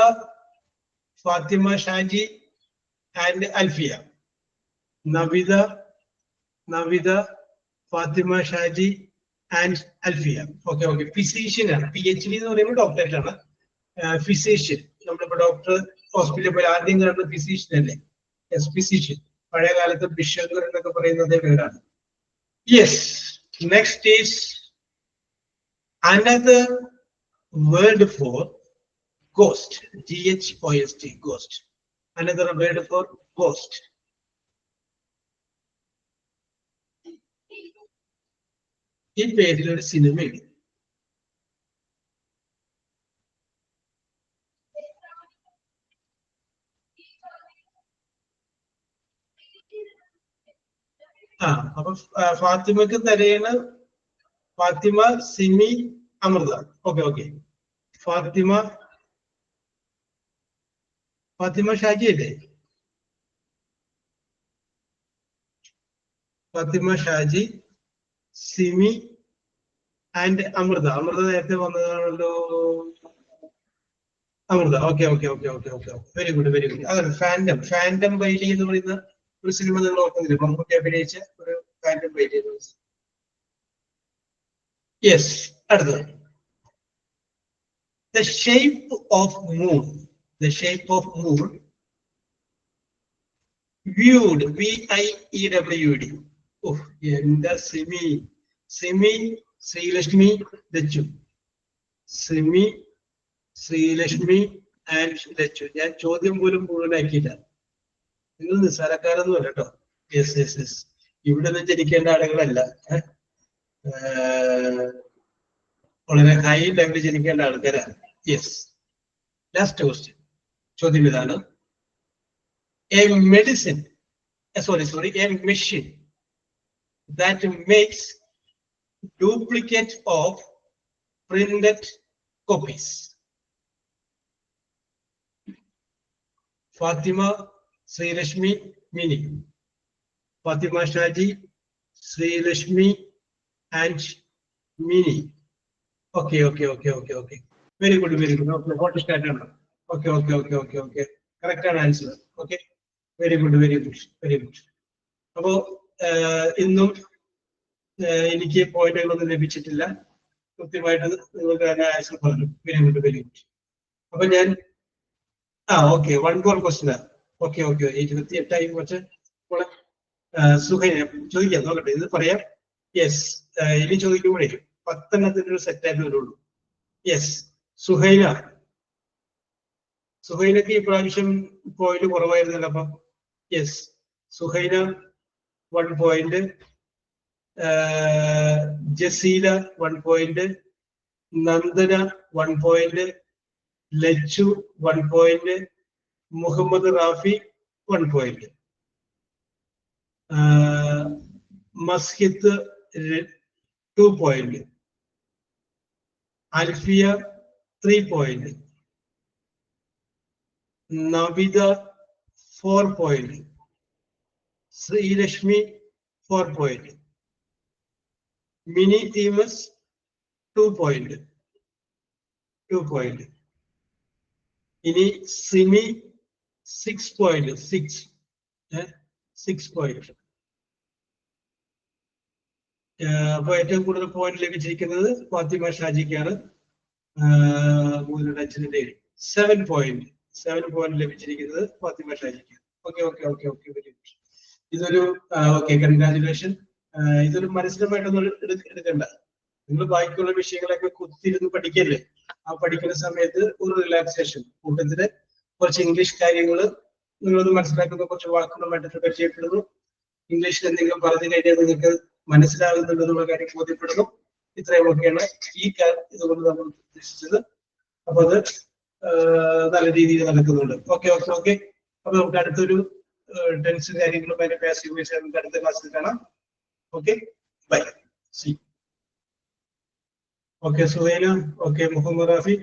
Fathima Shaji and Alfiya. Navitha, Fathima Shaji and Alfiya. Okay, okay. Physician ആണ്. PhD എന്ന് പറയുമ്പോൾ ഡോക്ടറേറ്റ് ആണ്. ഫിസീഷ്യൻ. നമ്മളിപ്പോ ഡോക്ടർ ഹോസ്പിറ്റലിൽ പോയി ആദ്യം കാണുന്ന ഫിസീഷ്യൻ അല്ലേ? Yes, physician. പഴയ കാലത്ത് ബിഷപ്പ് എന്നൊക്കെ പറയുന്നത് പേരാണ്. Yes. Next is another word for ghost. GHOST, ghost. Another word for ghost. ഈ പേരിൽ ഒരു സിനിമയുണ്ട്. അപ്പൊ ഫാത്തിമക്ക് തരേണ് ഫാത്തിമ, സിമി, അമൃത. Okay, okay. ഫാത്തിമ ഷാജി അല്ലേ? ഫാത്തിമ ഷാജി, സിമി, ആൻഡ് അമൃത. അമൃത നേരത്തെ വന്നതാണല്ലോ. Amrita. Okay okay okay okay okay very good very good. അതെ, ഫാൻഡം. ഫാൻഡം വൈലി എന്ന് പറയുന്ന ഒരു സിനിമ നിങ്ങൾ ഓർക്കുന്നില്ല? മമ്മൂട്ടി അഭിനയിച്ച ഒരു ഫാൻഡം വൈലി. യെസ്. അടുത്തത് the shape of moon. The shape of moon viewed. VIEWD. Oh, എന്താ സിമി ശ്രീലക്ഷ്മി ലച്ചു. സിമി ശ്രീലക്ഷ്മി ആൻഡ് ലച്ചു. ഞാൻ ചോദ്യം പോലും മുഴുവനാക്കിയില്ല. നിങ്ങൾ നിസ്സാരക്കാരൊന്നും അല്ല കേട്ടോ. Yes yes yes. ഇവിടെ നിന്ന് ജനിക്കേണ്ട ആളുകളല്ല. വളരെ ഹൈ ലെവലിൽ ജനിക്കേണ്ട ആൾക്കാരാണ്. യെസ്. Last question. ചോദ്യം ഇതാണ്. A medicine sorry a machine that makes duplicate of printed copies. Fathima, Sreelakshmi, Mini. Fathima Shaji, Sreelakshmi and Mini. Okay. Very good. Okay, what is that? Okay. Correct answer. Okay. Very good. അപ്പോ ഇന്നും എനിക്ക് പോയിന്റുകളൊന്നും ലഭിച്ചിട്ടില്ല. കൃത്യമായിട്ട് നിങ്ങൾക്ക് ആൻസർ പറഞ്ഞു. Very good. അപ്പൊ ഞാൻ ഓക്കെ 1 more question. ഓക്കെ 28 കുറച്ച് സുഖൈന ചോദിക്കാം, നോക്കട്ടെ. ഇത് പറയാം. യെസ്. ഇനി ചോദിക്കുമ്പോഴേ 10 ഒരു സെറ്റായിട്ട് വരുള്ളൂ. യെസ്. സുഹൈനക്ക് ഈ പ്രാവശ്യം പോയിന്റ് കുറവായിരുന്നല്ലോ. അപ്പം yes, Suhaina 1 point, Jaseela 1 point, Nandana 1 point, Lachu 1 point, Muhammad Rafi 1 point, Mashid 2 point, Alfiya 3 point, Navitha 4 point, Sreelakshmi 4 point, Mini Thomas 2 point. ഇനി സിമി 6 point. 6 point. അപ്പൊ ഏറ്റവും കൂടുതൽ പോയിന്റ് ലഭിച്ചിരിക്കുന്നത് ഫാത്തിമ ഷാജിക്കാണ്. 7 point ലഭിച്ചിരിക്കുന്നത് ഫാത്തിമ ഷാജിക്കാണ്. ഓക്കെ. Very good. ഇതൊരു കൺഗ്രാജുലേഷൻ. ഇതൊരു മനസ്സിലുമായിട്ടൊന്നും എടുക്കണ്ട. നിങ്ങൾ ബാക്കിയുള്ള വിഷയങ്ങളൊക്കെ കുത്തിരുന്ന് പഠിക്കല്ലേ. ആ പഠിക്കുന്ന സമയത്ത് ഒരു റിലാക്സേഷൻ, കൂട്ടത്തില് കുറച്ച് ഇംഗ്ലീഷ് കാര്യങ്ങൾ നിങ്ങളൊന്ന് മനസ്സിലാക്കുന്ന, കുറച്ച് വാക്കുകളുമായിട്ട് പരിചയപ്പെടുന്നു. ഇംഗ്ലീഷിൽ എന്തെങ്കിലും പറഞ്ഞു കഴിഞ്ഞാൽ നിങ്ങൾക്ക് മനസ്സിലാകുന്നുണ്ടെന്നുള്ള കാര്യം ബോധ്യപ്പെടുന്നു. ഇത്രയുമൊക്കെയാണ് ഈ ഇതുകൊണ്ട് നമ്മൾ ഉദ്ദേശിച്ചത്. അപ്പൊ അത് നല്ല രീതിയിൽ നടക്കുന്നുണ്ട്. ഓക്കെ. അപ്പൊ നമുക്ക് അടുത്തൊരു ടെൻസ് കാര്യങ്ങളും അതിന്റെ പാസീവ് വോയിസ് നമുക്ക് അടുത്ത ക്ലാസ്സിൽ കാണാം. Okay, bye. See. Okay Suhaila. Okay Muhammad Rafi.